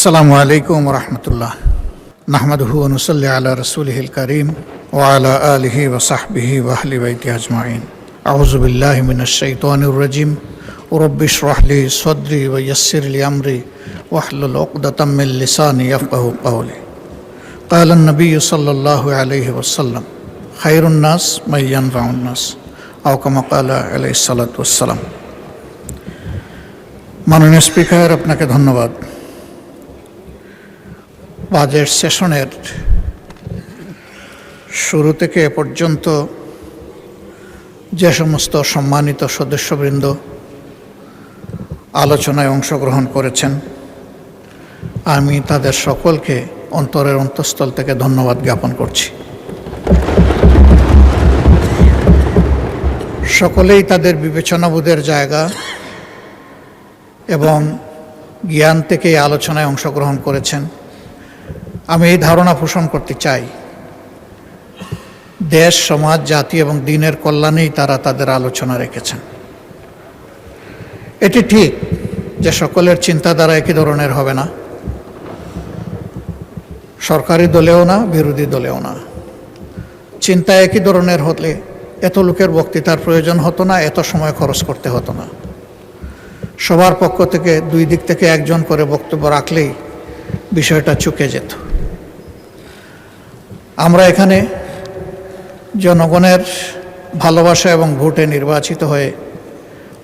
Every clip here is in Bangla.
আসসালামু আলাইকুম রহমতুল্লাহ। নাহমাদুহু ওয়া নুসাল্লি আলা রাসূলিহিল কারীম ওয়া আলা আলিহি ওয়া সাহবিহি ওয়া আহলি বাইতি আজমাইন। আউযু বিল্লাহি মিনাশ শাইতানির রাজিম। রব্বি ইশরাহ লি সাদরি ওয়া ইয়াসসির লি আমরি ওয়াহলুল উকদাতাম মিন লিসানি ইয়াফকাহু কাওলি। ক্বালা আন-নাবিয়্যু সাল্লাল্লাহু আলাইহি ওয়াসাল্লাম খায়রুন নাস মান ইয়ানফাউন নাস আও কামা ক্বালা আলাইহিস সালাতু ওয়াস সালাম। মাননীয় স্পিকার, আপনাকে ধন্যবাদ। বাজেট সেশনের শুরু থেকে এ পর্যন্ত যে সমস্ত সম্মানিত সদস্যবৃন্দ আলোচনায় অংশগ্রহণ করেছেন, আমি তাদের সকলকে অন্তরের অন্তঃস্থল থেকে ধন্যবাদ জ্ঞাপন করছি। সকলেই তাদের বিবেচনাবোধের জায়গা এবং জ্ঞান থেকে এই আলোচনায় অংশগ্রহণ করেছেন। আমি এই ধারণা পোষণ করতে চাই, দেশ, সমাজ, জাতি এবং দিনের কল্যাণেই তারা তাদের আলোচনা রেখেছেন। এটি ঠিক যে সকলের চিন্তাধারা একই ধরনের হবে না, সরকারি দলেও না, বিরোধী দলেও না। চিন্তা একই ধরনের হলে এত লোকের বক্তৃতার প্রয়োজন হতো না, এত সময় খরচ করতে হতো না। সবার পক্ষ থেকে দুই দিক থেকে একজন করে বক্তব্য রাখলেই বিষয়টা চুকে যেত। আমরা এখানে জনগণের ভালোবাসা এবং ভোটে নির্বাচিত হয়ে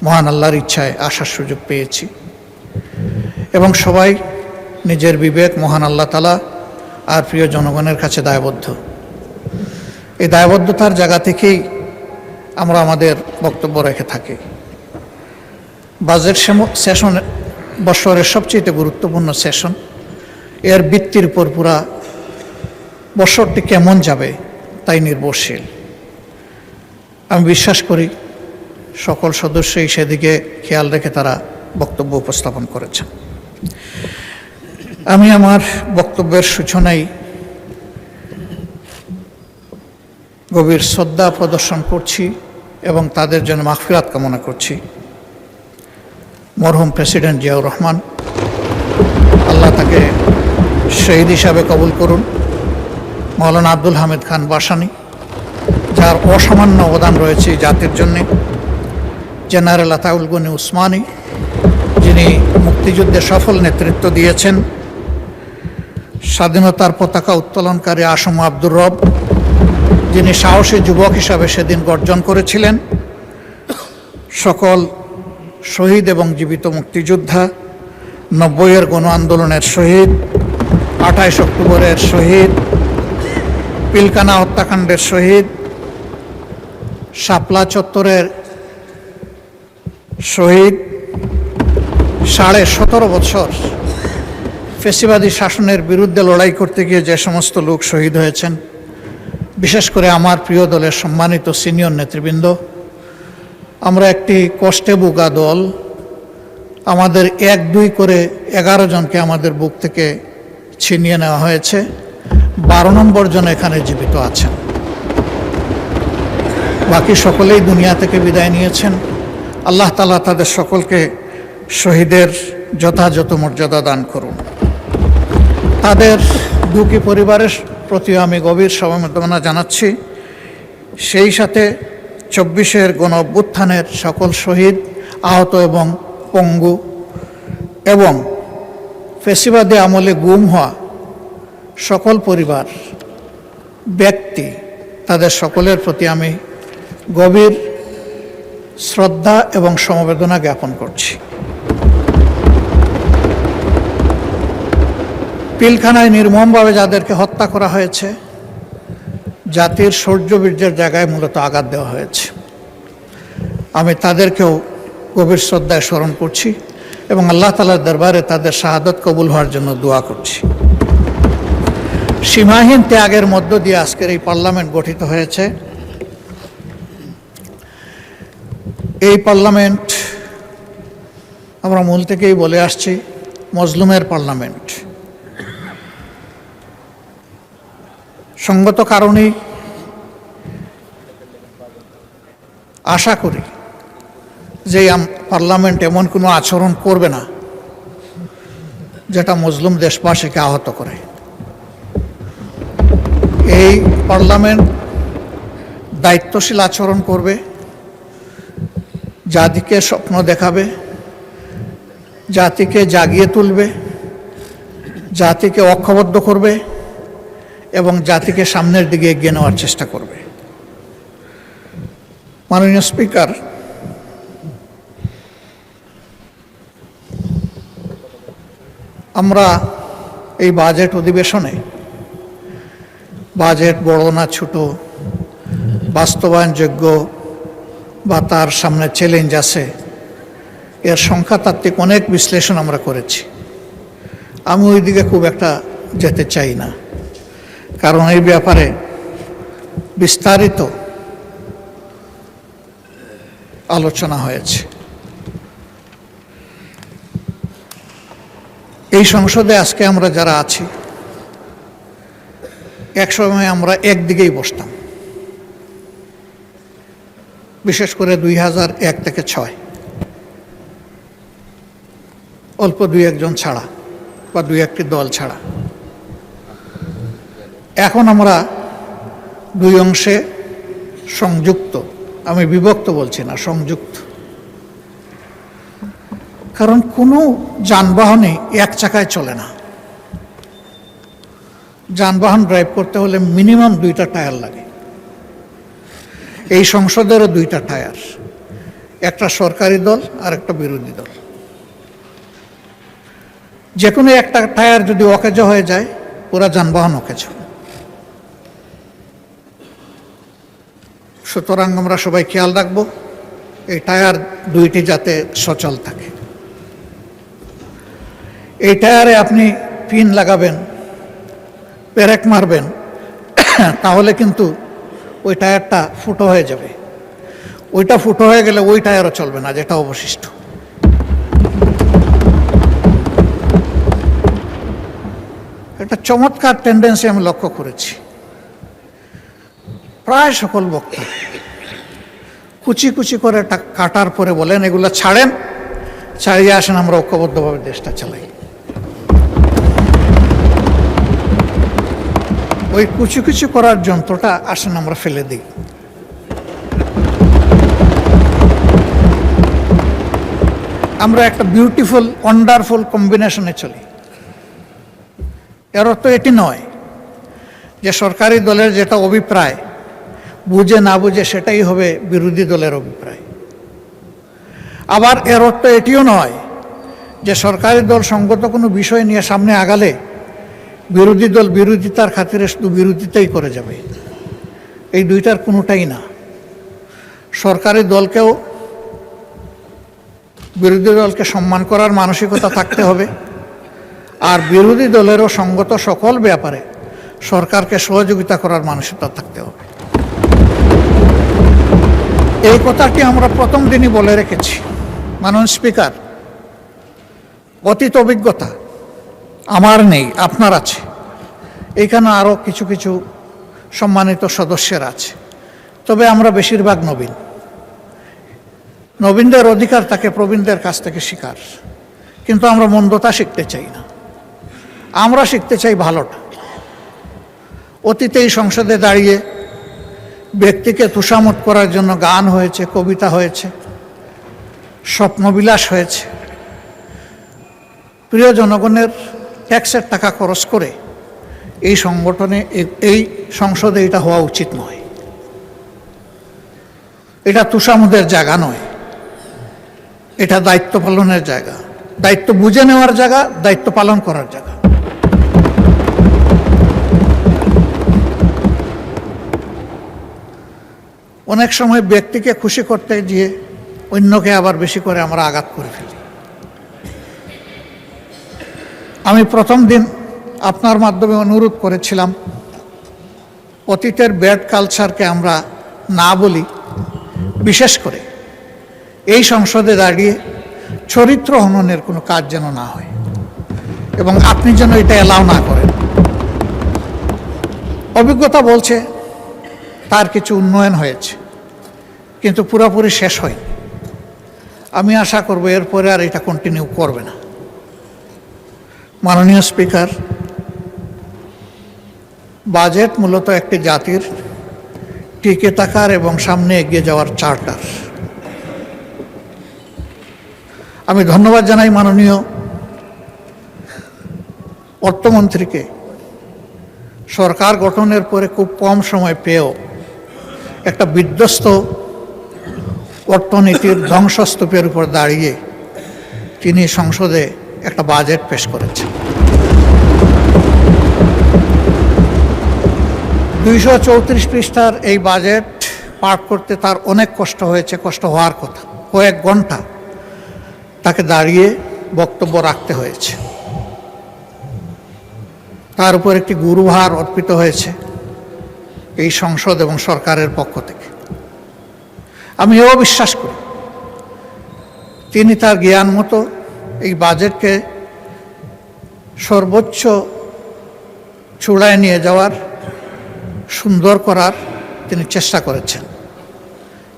মহান আল্লাহর ইচ্ছায় আসার সুযোগ পেয়েছি এবং সবাই নিজের বিবেক, মহান আল্লাহ তাআলা আর প্রিয় জনগণের কাছে দায়বদ্ধ। এই দায়বদ্ধতার জায়গা থেকেই আমরা আমাদের বক্তব্য রেখে থাকি। বাজেট সেশন বছরের সবচেয়ে গুরুত্বপূর্ণ সেশন। এর ভিত্তির উপর পুরা বছরটি কেমন যাবে তাই নির্ভরশীল। আমি বিশ্বাস করি সকল সদস্যই সেদিকে খেয়াল রেখে তারা বক্তব্য উপস্থাপন করেছেন। আমি আমার বক্তব্যের সূচনায় গভীর শ্রদ্ধা প্রদর্শন করছি এবং তাদের জন্য মাগফিরাত কামনা করছি। মরহুম প্রেসিডেন্ট জিয়াউর রহমান, আল্লাহ তাকে শহীদ হিসাবে কবুল করুন। মাওলানা আব্দুল হামিদ খান বাসানী, যার অসামান্য অবদান রয়েছে জাতির জন্যে। জেনারেল আতাউল গনি উসমানী, যিনি মুক্তিযুদ্ধে সফল নেতৃত্ব দিয়েছেন। স্বাধীনতার পতাকা উত্তোলনকারী আসম আব্দুর রব, যিনি সাহসী যুবক হিসাবে সেদিন গর্জন করেছিলেন। সকল শহীদ এবং জীবিত মুক্তিযোদ্ধা, 90-এর গণ আন্দোলনের শহীদ, 28 অক্টোবরের শহীদ, পিলখানা হত্যাকাণ্ডের শহীদ, শাপলা চত্বরের শহীদ, 17.5 বছর ফ্যাসিবাদী শাসনের বিরুদ্ধে লড়াই করতে গিয়ে যে সমস্ত লোক শহীদ হয়েছেন, বিশেষ করে আমার প্রিয় দলের সম্মানিত সিনিয়র নেতৃবৃন্দ। আমরা একটি কষ্টে বুকা দল। আমাদের 1-2 করে 11 জনকে আমাদের বুক থেকে ছিনিয়ে নেওয়া হয়েছে। 12 নম্বর জন এখানে জীবিত আছেন। বাকি সকলেই দুনিয়া থেকে বিদায় নিয়েছেন। আল্লাহ তাআলা তাদের সকলকে শহীদের যথাযথ মর্যাদা দান করুন। তাদের দুঃখী পরিবারের প্রতি আমি গভীর সমবেদনা জানাচ্ছি। সেই সাথে 24-এর গণ অভ্যুত্থানের সকল শহীদ, আহত এবং পঙ্গু এবং ফ্যাসিবাদী আমলে গুম হওয়া সকল পরিবার, ব্যক্তি, তাদের সকলের প্রতি আমি গভীর শ্রদ্ধা এবং সমবেদনা জ্ঞাপন করছি। পিলখানায় নির্মমভাবে যাদেরকে হত্যা করা হয়েছে, জাতির শৌর্যবীর্যের জায়গায় মূলত আঘাত দেওয়া হয়েছে, আমি তাদেরকেও গভীর শ্রদ্ধায় স্মরণ করছি এবং আল্লাহ তাআলার দরবারে তাদের শাহাদত কবুল হওয়ার জন্য দোয়া করছি। সীমাহীন ত্যাগের মধ্য দিয়ে আজকের এই পার্লামেন্ট গঠিত হয়েছে। এই পার্লামেন্ট আমরা মূল থেকেই বলে আসছি, মজলুমের পার্লামেন্ট। সঙ্গত কারণেই আশা করি যে পার্লামেন্ট এমন কোনো আচরণ করবে না যেটা মজলুম দেশবাসীকে আহত করে। এই পার্লামেন্ট দায়িত্বশীল আচরণ করবে, জাতিকে স্বপ্ন দেখাবে, জাতিকে জাগিয়ে তুলবে, জাতিকে ঐক্যবদ্ধ করবে এবং জাতিকে সামনের দিকে এগিয়ে নেওয়ার চেষ্টা করবে। মাননীয় স্পিকার, আমরা এই বাজেট অধিবেশনে বাজেট বড় না ছোট, বাস্তবায়নযোগ্য বা তার সামনে চ্যালেঞ্জ আছে, এর সংখ্যাতাত্ত্বিক অনেক বিশ্লেষণ আমরা করেছি। আমি ওই দিকে খুব একটা যেতে চাই না, কারণ এই ব্যাপারে বিস্তারিত আলোচনা হয়েছে। এই সংসদে আজকে আমরা যারা আছি, একসময় আমরা একদিকেই বসতাম, বিশেষ করে 2001 থেকে 2006, অল্প দুই একজন ছাড়া বা দুই একটি দল ছাড়া। এখন আমরা দুই অংশে সংযুক্ত, আমি বিভক্ত বলছি না, সংযুক্ত। কারণ কোনো যানবাহনে এক চাকায় চলে না। যানবাহন ড্রাইভ করতে হলে মিনিমাম 2টা টায়ার লাগে। এই সংসদেরও 2টা টায়ার, একটা সরকারি দল আর একটা বিরোধী দল। যে কোনো একটা টায়ার যদি অকেজ হয়ে যায়, পুরা যানবাহন অকেজ। সুতরাং আমরা সবাই খেয়াল রাখবো এই টায়ার 2টি যাতে সচল থাকে। এই টায়ারে আপনি পিন লাগাবেন, পেরেক মারবেন, তাহলে কিন্তু ওই টায়ারটা ফুটো হয়ে যাবে। ওইটা ফুটো হয়ে গেলে ওই টায়ারও চলবে না, যেটা অবশিষ্ট। একটা চমৎকার টেন্ডেন্সি আমি লক্ষ্য করেছি। প্রায় সকল বক্তা কুচি কুচি করে কাটার পরে বলেন, এগুলো ছাড়েন, ছাড়িয়ে আসেন, আমরা ঐক্যবদ্ধভাবে দেশটা চালাই। ওই কুচি কুচি করার যন্ত্রটা আসেন আমরা ফেলে দিই। আমরা একটা বিউটিফুল ওয়ান্ডারফুল কম্বিনেশনে চলি। এর অর্থ এটি নয় যে সরকারি দলের যেটা অভিপ্রায়, বুঝে না বুঝে সেটাই হবে বিরোধী দলের অভিপ্রায়। আবার এর অর্থ এটিও নয় যে সরকারি দল সঙ্গত কোনো বিষয় নিয়ে সামনে আগালে বিরোধী দল বিরোধিতার খাতিরে শুধু বিরোধিতাই করে যাবে। এই দুইটার কোনোটাই না। সরকারি দলকেও বিরোধী দলকে সম্মান করার মানসিকতা থাকতে হবে, আর বিরোধী দলেরও সঙ্গত সকল ব্যাপারে সরকারকে সহযোগিতা করার মানসিকতা থাকতে হবে। এই কথাটি আমরা প্রথম দিনই বলে রেখেছি। মাননীয় স্পিকার, অতীত অভিজ্ঞতা আমার নেই, আপনার আছে। এইখানে আরও কিছু কিছু সম্মানিত সদস্যের আছে, তবে আমরা বেশিরভাগ নবীন। নবীনদের অধিকার থাকে প্রবীণদের কাছ থেকে শিকার, কিন্তু আমরা মন্দতা শিখতে চাই না, আমরা শিখতে চাই ভালোটা। অতীতে এই সংসদে দাঁড়িয়ে ব্যক্তিকে তুষামত করার জন্য গান হয়েছে, কবিতা হয়েছে, স্বপ্নবিলাস হয়েছে। প্রিয় জনগণের ট্যাক্সের টাকা খরচ করে এই সংগঠনে, এই সংসদে এটা হওয়া উচিত নয়। এটা তুষামতের জায়গা নয়, এটা দায়িত্ব পালনের জায়গা, দায়িত্ব বুঝে নেওয়ার জায়গা, দায়িত্ব পালন করার জায়গা। অনেক সময় ব্যক্তিকে খুশি করতে গিয়ে অন্যকে আবার বেশি করে আমরা আঘাত করে ফেলি। আমি প্রথম দিন আপনার মাধ্যমে অনুরোধ করেছিলাম, অতীতের ব্যাড কালচারকে আমরা না বলি, বিশেষ করে এই সংসদে দাঁড়িয়ে চরিত্র হননের কোনো কাজ যেন না হয়, এবং আপনি যেন এটা এলাও না করেন। অভিজ্ঞতা বলছে তার কিছু উন্নয়ন হয়েছে, কিন্তু পুরোপুরি শেষ হয়নি। আমি আশা করব এরপরে আর এটা কন্টিনিউ করবে না। মাননীয় স্পিকার, বাজেট মূলত একটি জাতির টিকে থাকার এবং সামনে এগিয়ে যাওয়ার চার্টার। আমি ধন্যবাদ জানাই মাননীয় অর্থমন্ত্রীকে সরকার গঠনের পরে খুব কম সময় পেয়েও একটা বিধ্বস্ত অর্থনীতির ধ্বংসস্তূপের উপর দাঁড়িয়ে তিনি সংসদে একটা বাজেট পেশ করেছেন। 234 পৃষ্ঠার এই বাজেট পাঠ করতে তার অনেক কষ্ট হয়েছে, কষ্ট হওয়ার কথা। কয়েক ঘন্টা তাকে দাঁড়িয়ে বক্তব্য রাখতে হয়েছে। তার উপর একটি গুরুভার অর্পিত হয়েছে এই সংসদ এবং সরকারের পক্ষ থেকে। আমি এও বিশ্বাস করি তিনি তার জ্ঞান মতো এই বাজেটকে সর্বোচ্চ চূড়ায় নিয়ে যাওয়ার, সুন্দর করার তিনি চেষ্টা করেছেন।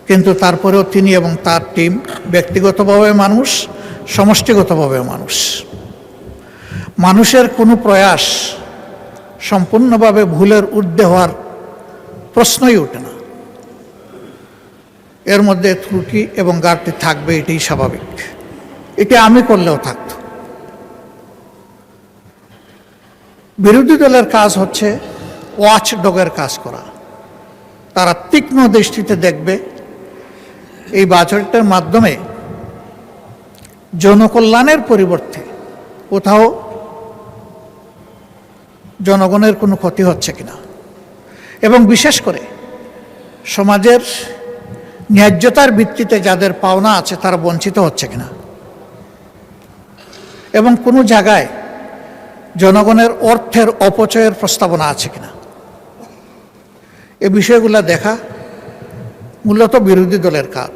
কিন্তু তারপরেও তিনি এবং তার টিম ব্যক্তিগতভাবে মানুষ, সমষ্টিগতভাবে মানুষ। মানুষের কোনো প্রয়াস সম্পূর্ণভাবে ভুলের ঊর্ধ্বে হওয়ার প্রশ্নই ওঠে না। এর মধ্যে ত্রুটি এবং ঘাটতি থাকবে, এটাই স্বাভাবিক। এটা আমি করলেও থাকত। বিরোধী দলের কাজ হচ্ছে ওয়াচ ডগের কাজ করা। তারা তীক্ষ্ণ দৃষ্টিতে দেখবে এই বাজেটের মাধ্যমে জনকল্যাণের পরিবর্তে কোথাও জনগণের কোনো ক্ষতি হচ্ছে কিনা, এবং বিশেষ করে সমাজের ন্যায্যতার ভিত্তিতে যাদের পাওনা আছে তারা বঞ্চিত হচ্ছে কিনা, এবং কোনো জায়গায় জনগণের অর্থের অপচয়ের প্রস্তাবনা আছে কিনা, এ বিষয়গুলো দেখা মূলত বিরোধী দলের কাজ।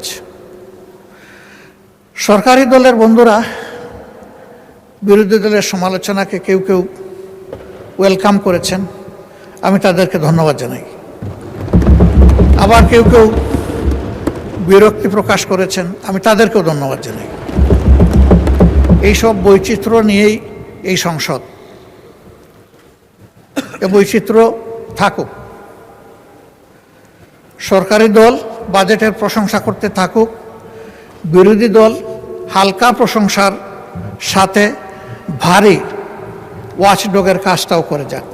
সরকারি দলের বন্ধুরা বিরোধী দলের সমালোচনাকে কেউ কেউ ওয়েলকাম করেছেন, আমি তাদেরকে ধন্যবাদ জানাই। আবার কেউ কেউ বিরক্তি প্রকাশ করেছেন, আমি তাদেরকেও ধন্যবাদ জানাই। এইসব বৈচিত্র্য নিয়েই এই সংসদ, এ বৈচিত্র্য থাকুক। সরকারি দল বাজেটের প্রশংসা করতে থাকুক, বিরোধী দল হালকা প্রশংসার সাথে ভারী ওয়াচডগের কাজটাও করে যাক।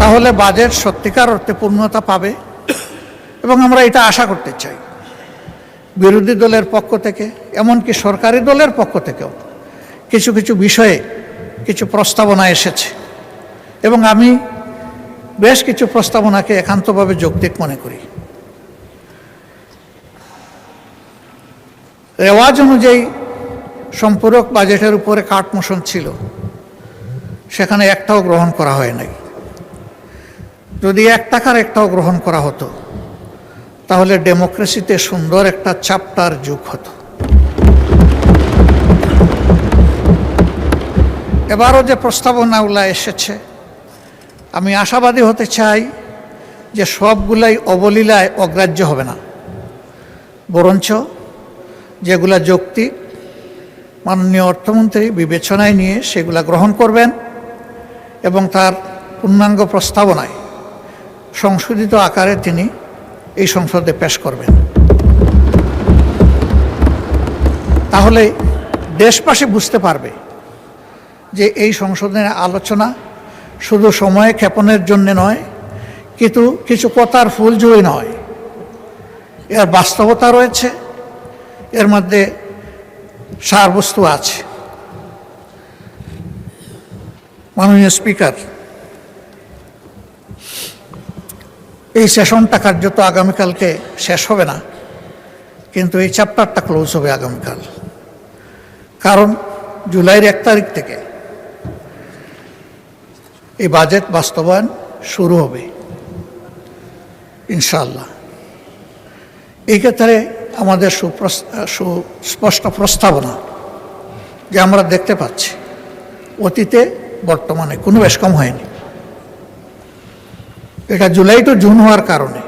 তাহলে বাজেট সত্যিকার অর্থে পূর্ণতা পাবে, এবং আমরা এটা আশা করতে চাই। বিরোধী দলের পক্ষ থেকে, এমনকি সরকারি দলের পক্ষ থেকেও কিছু কিছু বিষয়ে কিছু প্রস্তাবনা এসেছে, এবং আমি বেশ কিছু প্রস্তাবনাকে একান্তভাবে যৌক্তিক মনে করি। রেওয়াজ অনুযায়ী সম্পূরক বাজেটের উপরে কাট মোশন ছিল, সেখানে একটাও গ্রহণ করা হয় নাই। যদি 1 টাকার একটাও গ্রহণ করা হতো তাহলে ডেমোক্রেসিতে সুন্দর একটা চ্যাপ্টার যোগ হতো। এবারও যে প্রস্তাবনাগুলো এসেছে, আমি আশাবাদী হতে চাই যে সবগুলাই অবলীলায় অগ্রাহ্য হবে না, বরঞ্চ যেগুলা যৌক্তিক মাননীয় অর্থমন্ত্রী বিবেচনায় নিয়ে সেগুলা গ্রহণ করবেন এবং তার পূর্ণাঙ্গ প্রস্তাবনায় সংশোধিত আকারে তিনি এই সংসদে পেশ করবেন। তাহলে দেশবাসী বুঝতে পারবে যে এই সংসদের আলোচনা শুধু সময় ক্ষেপণের জন্য নয়, কিন্তু কিছু কথার ফুলঝুরি নয়, এর বাস্তবতা রয়েছে, এর মধ্যে সারবস্তু আছে। মাননীয় স্পিকার, এই সেশনটা কার্যত আগামীকালকে শেষ হবে না, কিন্তু এই চ্যাপ্টারটা ক্লোজ হবে আগামীকাল। কারণ জুলাইয়ের 1 তারিখ থেকে এই বাজেট বাস্তবায়ন শুরু হবে ইনশাআল্লাহ। এই ক্ষেত্রে আমাদের সুস্পষ্ট প্রস্তাবনা যে আমরা দেখতে পাচ্ছি অতীতে বর্তমানে কোনো বেশ কম হয়নি। এটা জুলাই টু জুন হওয়ার কারণে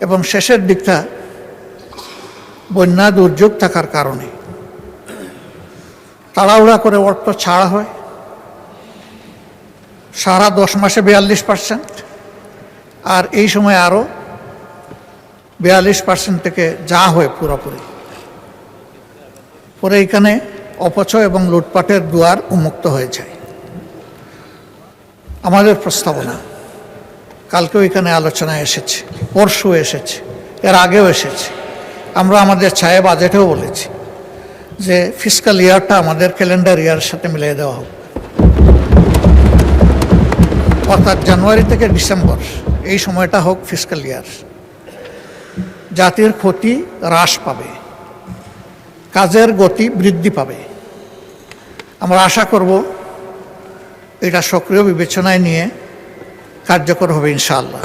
এবং শেষের দিকটা বন্যা দুর্যোগ থাকার কারণে তাড়াহুড়া করে অর্থ ছাড়া হয়, সারা 10 মাসে 42%, আর এই সময় আরও 42% থেকে যা হয় পুরোপুরি। পরে এখানে অপচয় এবং লুটপাটের দুয়ার উন্মুক্ত হয়ে যায়। আমাদের প্রস্তাবনা কালকেও এখানে আলোচনায় এসেছে, পরশু এসেছে, এর আগেও এসেছে। আমরা আমাদের ছায়া বাজেটেও বলেছি যে ফিসকাল ইয়ারটা আমাদের ক্যালেন্ডার ইয়ারের সাথে মিলিয়ে দেওয়া হোক, অর্থাৎ জানুয়ারি থেকে ডিসেম্বর এই সময়টা হোক ফিসকাল ইয়ার। জাতির ক্ষতি হ্রাস পাবে, কাজের গতি বৃদ্ধি পাবে। আমরা আশা করব এটা সক্রিয় বিবেচনায় নিয়ে কার্যকর হবে ইনশাআল্লাহ।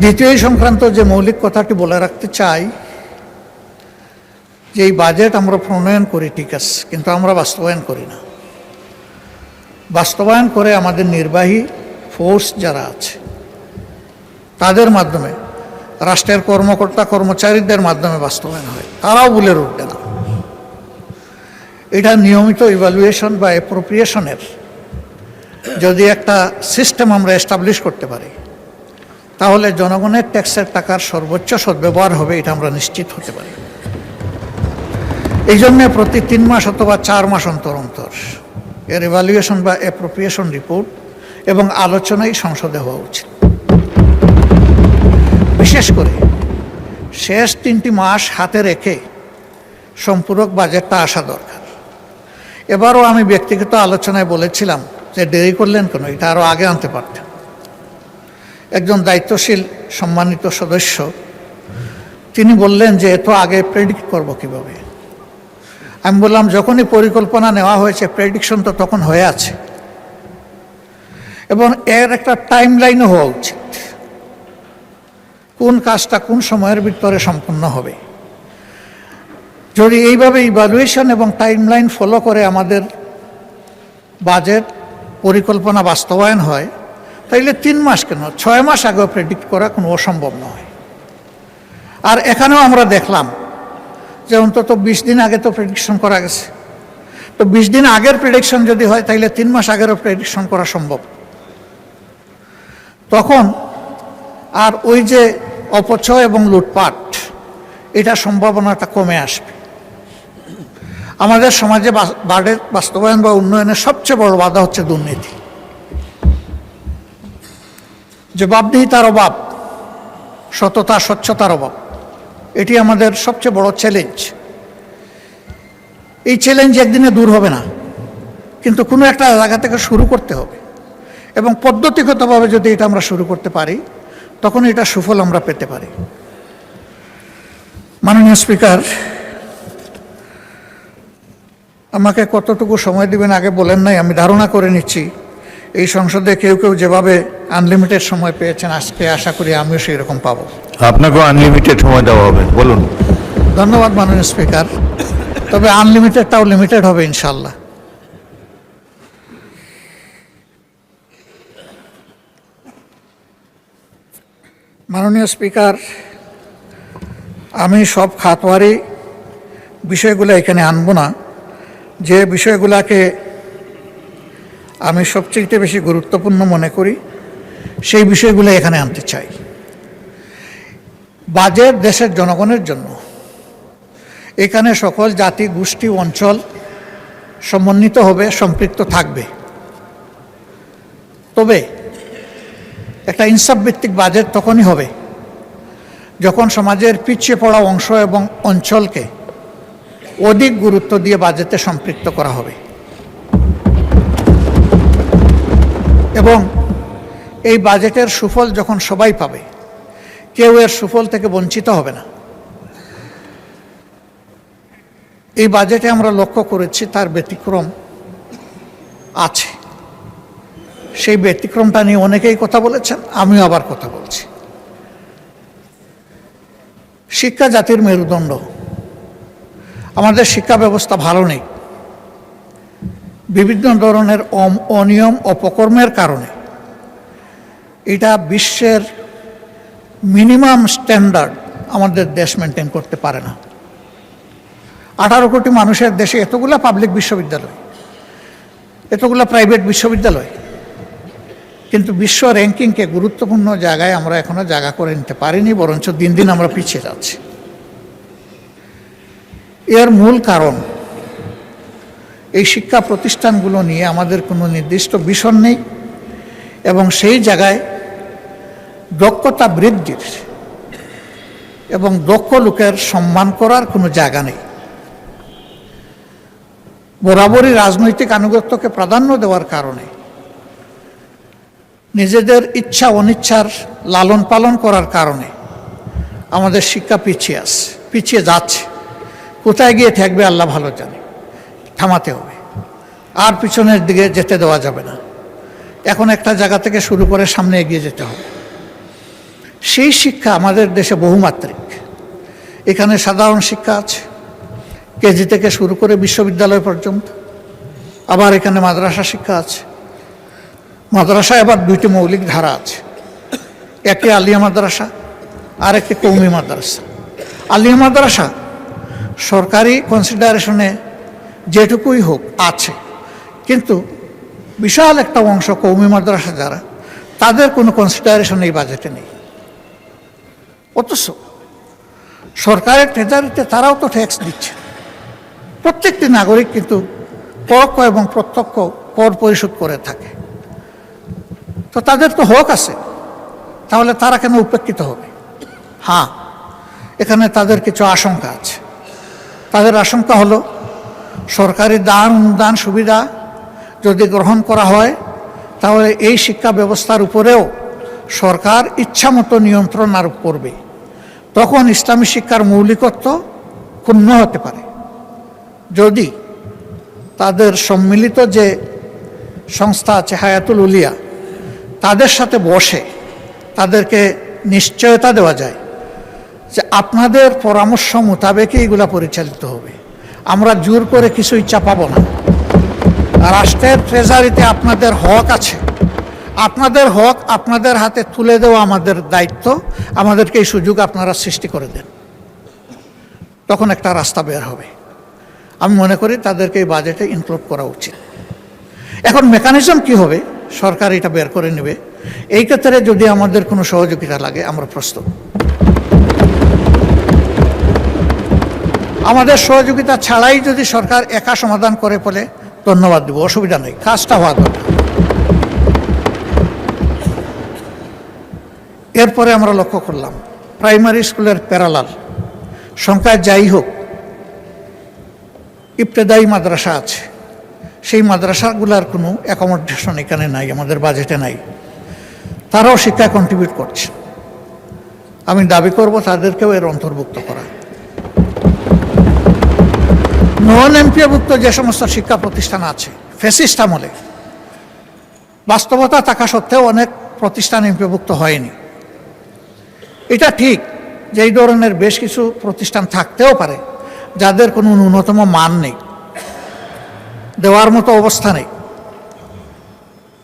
দ্বিতীয় সংক্রান্ত যে মৌলিক কথাটি বলে রাখতে চাই যে এই বাজেট আমরা প্রণয়ন করি ঠিক আছে, কিন্তু আমরা বাস্তবায়ন করি না। বাস্তবায়ন করে আমাদের নির্বাহী ফোর্স যারা আছে তাদের মাধ্যমে, রাষ্ট্রের কর্মকর্তা কর্মচারীদের মাধ্যমে বাস্তবায়ন হয়, তারাও ভুলে উঠবে না। এটা নিয়মিত ইভ্যালুয়েশন বা অ্যাপ্রোপ্রিয়েশনের যদি একটা সিস্টেম আমরা এস্টাবলিশ করতে পারি, তাহলে জনগণের ট্যাক্সের টাকার সর্বোচ্চ সদ্ব্যবহার হবে, এটা আমরা নিশ্চিত হতে পারি। এই জন্যে প্রতি 3 মাস অথবা 4 মাস অন্তর অন্তর এর ইভ্যালুয়েশন বা অ্যাপ্রোপ্রিয়েশন রিপোর্ট এবং আলোচনাই সংসদে হওয়া উচিত। বিশেষ করে শেষ 3টি মাস হাতে রেখে সম্পূরক বাজেটটা আসা দরকার। এবারও আমি ব্যক্তিগত আলোচনায় বলেছিলাম যে দেরি করলেন কেন, এটা আরও আগে আনতে পারতেন। একজন দায়িত্বশীল সম্মানিত সদস্য তিনি বললেন যে এত আগে প্রেডিক্ট করব কিভাবে। আমি বললাম যখনই পরিকল্পনা নেওয়া হয়েছে প্রেডিকশন তো তখন হয়ে আছে, এবং এর একটা টাইম লাইনও হওয়া উচিত, কোন কাজটা কোন সময়ের ভিতরে সম্পন্ন হবে। যদি এইভাবে ইভ্যালুয়েশন এবং টাইম লাইন ফলো করে আমাদের বাজেট পরিকল্পনা বাস্তবায়ন হয়, তাইলে 3 মাস কেন 6 মাস আগেও প্রেডিক্ট করা কোনো অসম্ভব নয়। আর এখানেও আমরা দেখলাম যে অন্তত 20 দিন আগে তো প্রেডিকশন করা গেছে। তো 20 দিন আগের প্রেডিকশন যদি হয় তাইলে 3 মাস আগেরও প্রেডিকশন করা সম্ভব। তখন আর ওই যে অপচয় এবং লুটপাট, এটা সম্ভাবনাটা কমে আসবে। আমাদের সমাজে বাজেট বাস্তবায়ন বা উন্নয়নের সবচেয়ে বড় বাধা হচ্ছে দুর্নীতি, জবাবদিহিতার অভাব, সততা স্বচ্ছতার অভাব। এটি আমাদের সবচেয়ে বড় চ্যালেঞ্জ। এই চ্যালেঞ্জ একদিনে দূর হবে না, কিন্তু কোনো একটা জায়গা থেকে শুরু করতে হবে, এবং পদ্ধতিগতভাবে যদি এটা আমরা শুরু করতে পারি তখন এটা সুফল আমরা পেতে পারি। মাননীয় স্পিকার, আমাকে কতটুকু সময় দিবেন আগে বলেন নাই, আমি ধারণা করে নিচ্ছি এই সংসদে কেউ কেউ যেভাবে আনলিমিটেড সময় পেয়েছেন, আজকে আশা করি আমিও সেই রকম পাবো। আপনাকেও আনলিমিটেড সময় দেওয়া হবে, বলুন। ধন্যবাদ মাননীয় স্পিকার, তবে আনলিমিটেডটাও লিমিটেড হবে ইনশাল্লাহ। মাননীয় স্পিকার, আমি সব খাতওয়ারি বিষয়গুলো এখানে আনবো না। যে বিষয়গুলোকে আমি সবচেয়ে বেশি গুরুত্বপূর্ণ মনে করি সেই বিষয়গুলো এখানে আনতে চাই। বাজেট দেশের জনগণের জন্য, এখানে সকল জাতি গোষ্ঠী অঞ্চল সমন্বিত হবে, সম্পৃক্ত থাকবে। তবে একটা ইনসাফ ভিত্তিক বাজেট তখনই হবে যখন সমাজের পিছিয়ে পড়া অংশ এবং অঞ্চলকে অধিক গুরুত্ব দিয়ে বাজেটে সম্পৃক্ত করা হবে, এবং এই বাজেটের সুফল যখন সবাই পাবে, কেউ এর সুফল থেকে বঞ্চিত হবে না। এই বাজেটে আমরা লক্ষ্য করেছি তার ব্যতিক্রম আছে। সেই ব্যতিক্রমটা নিয়ে অনেকেই কথা বলেছেন, আমিও আবার কথা বলছি। শিক্ষা জাতির মেরুদণ্ড। আমাদের শিক্ষা ব্যবস্থা ভালো নেই। বিভিন্ন ধরনের অনিয়ম অপকর্মের কারণে এটা বিশ্বের মিনিমাম স্ট্যান্ডার্ড আমাদের দেশ মেনটেন করতে পারে না। 18 কোটি মানুষের দেশে এতগুলা পাবলিক বিশ্ববিদ্যালয়, এতগুলা প্রাইভেট বিশ্ববিদ্যালয়, কিন্তু বিশ্ব র্যাঙ্কিংকে গুরুত্বপূর্ণ জায়গায় আমরা এখনো জায়গা করে নিতে পারিনি, বরঞ্চ দিন দিন আমরা পিছিয়ে যাচ্ছি। এর মূল কারণ এই শিক্ষা প্রতিষ্ঠানগুলো নিয়ে আমাদের কোনো নির্দিষ্ট ভিশন নেই এবং সেই জায়গায় দক্ষতা বৃদ্ধির এবং দক্ষ লোকের সম্মান করার কোনো জায়গা নেই। বরাবরই রাজনৈতিক আনুগত্যকে প্রাধান্য দেওয়ার কারণে নিজেদের ইচ্ছা অনিচ্ছার লালন পালন করার কারণে আমাদের শিক্ষা পিছিয়ে যাচ্ছে। কোথায় গিয়ে ঠেকবে আল্লাহ ভালো জানে। থামাতে হবে, আর পিছনের দিকে যেতে দেওয়া যাবে না। এখন একটা জায়গা থেকে শুরু করে সামনে এগিয়ে যেতে হবে। সেই শিক্ষা আমাদের দেশে বহুমাত্রিক। এখানে সাধারণ শিক্ষা আছে, কেজি থেকে শুরু করে বিশ্ববিদ্যালয় পর্যন্ত। আবার এখানে মাদ্রাসা শিক্ষা আছে। মাদ্রাসায় আবার 2টি মৌলিক ধারা আছে, একটি আলিয়া মাদ্রাসা আর একটি কওমি মাদ্রাসা। আলিয়া মাদ্রাসা সরকারি কনসিডারেশনে যেটুকুই হোক আছে, কিন্তু বিশাল একটা অংশ কওমি মাদ্রাসা যারা, তাদের কোনো কনসিডারেশন এই বাজেটে নেই। অথচ সরকারের ট্রেজারিতে তারাও তো ট্যাক্স দিচ্ছে। প্রত্যেকটি নাগরিক কিন্তু পরোক্ষ এবং প্রত্যক্ষ কর পরিশোধ করে থাকে, তো তাদের তো হক আছে, তাহলে তারা কেন উপেক্ষিত হবে? হ্যাঁ, এখানে তাদের কিছু আশঙ্কা আছে। তাদের আশঙ্কা হলো সরকারি দান অনুদান সুবিধা যদি গ্রহণ করা হয়, তাহলে এই শিক্ষা ব্যবস্থার উপরেও সরকার ইচ্ছামতো নিয়ন্ত্রণ আরোপ করবে। তখন ইসলামী শিক্ষার মৌলিকত্ব ক্ষুণ্ণ হতে পারে। যদি তাদের সম্মিলিত যে সংস্থা আছে হায়াতুল উলিয়া, তাদের সাথে বসে তাদেরকে নিশ্চয়তা দেওয়া যায় যে আপনাদের পরামর্শ মোতাবেকই এগুলা পরিচালিত হবে, আমরা জোর করে কিছুই চাপাবো না। রাষ্ট্রের ট্রেজারিতে আপনাদের হক আছে, আপনাদের হক আপনাদের হাতে তুলে দেওয়া আমাদের দায়িত্ব, আমাদেরকে এই সুযোগ আপনারা সৃষ্টি করে দেন। তখন একটা রাস্তা বের হবে। আমি মনে করি তাদেরকে এই বাজেটে ইনক্লুড করা উচিত। এখন মেকানিজম কি হবে, সরকার এটা বের করে নেবে। এই ক্ষেত্রে যদি আমাদের কোনো সহযোগিতা লাগে, আমরা প্রস্তুত। আমাদের সহযোগিতা ছাড়াই যদি সরকার একা সমাধান করে বলে ধন্যবাদ দেব, অসুবিধা নেই, কাজটা হওয়া দরকার। এরপরে আমরা লক্ষ্য করলাম প্রাইমারি স্কুলের প্যারালাল সংখ্যায় যাই হোক, ইবতেদায়ী মাদ্রাসা আছে, সেই মাদ্রাসাগুলার কোনো অ্যাকোমোডেশন এখানে নাই, আমাদের বাজেটে নাই। তারাও শিক্ষায় কন্ট্রিবিউট করছে। আমি দাবি করব তাদেরকেও এর অন্তর্ভুক্ত করা। নন এমপিওভুক্ত যে সমস্ত শিক্ষা প্রতিষ্ঠান আছে, ফ্যাসিস্ট আমলে বাস্তবতা থাকা সত্ত্বেও অনেক প্রতিষ্ঠান এমপিওভুক্ত হয়নি। এটা ঠিক যে এই ধরনের বেশ কিছু প্রতিষ্ঠান থাকতেও পারে যাদের কোনো ন্যূনতম মান নেই, দেওয়ার মতো অবস্থা নেই।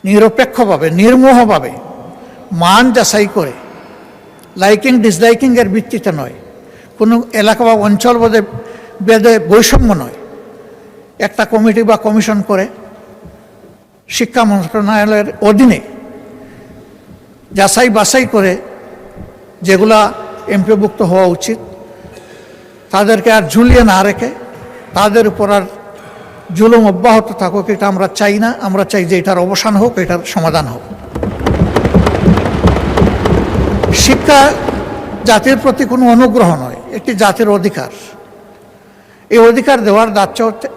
নিরপেক্ষভাবে নির্মোহভাবে মান যাচাই করে, লাইকিং ডিসলাইকিংয়ের ভিত্তিতে নয়, কোনো এলাকা বা অঞ্চল বেদে বৈষম্য নয়, একটা কমিটি বা কমিশন করে শিক্ষা মন্ত্রণালয়ের অধীনে যাচাই বাছাই করে যেগুলা এমপিওভুক্ত হওয়া উচিত, তাদেরকে আর ঝুলিয়ে না রেখে তাদের উপর আর জুলুম অব্যাহত থাকুক, এটা আমরা চাই না। আমরা চাই যে এটার অবসান হোক, এটার সমাধান হোক। শিক্ষা জাতির প্রতি কোনো অনুগ্রহ নয়, একটি জাতির অধিকার। এই অধিকার দেওয়ার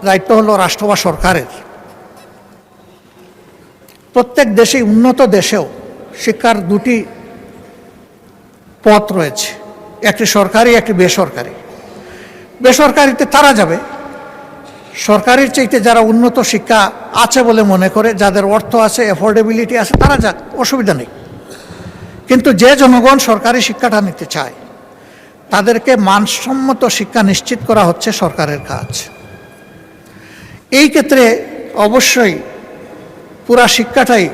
দায়িত্ব হলো রাষ্ট্র বা সরকারের। প্রত্যেক দেশেই, উন্নত দেশেও শিক্ষার 2টি পথ রয়েছে, একটি সরকারি, একটি বেসরকারি। বেসরকারিতে তারা যাবে, সরকারির চাইতে যারা উন্নত শিক্ষা আছে বলে মনে করে, যাদের অর্থ আছে, অ্যাফোর্ডেবিলিটি আছে, তারা যাক, অসুবিধা নেই। কিন্তু যে জনগণ সরকারি শিক্ষাটা নিতে চায়, তাদেরকে মানসম্মত শিক্ষা নিশ্চিত করা হচ্ছে সরকারের কাজ। এই ক্ষেত্রে অবশ্যই পুরা শিক্ষাটাই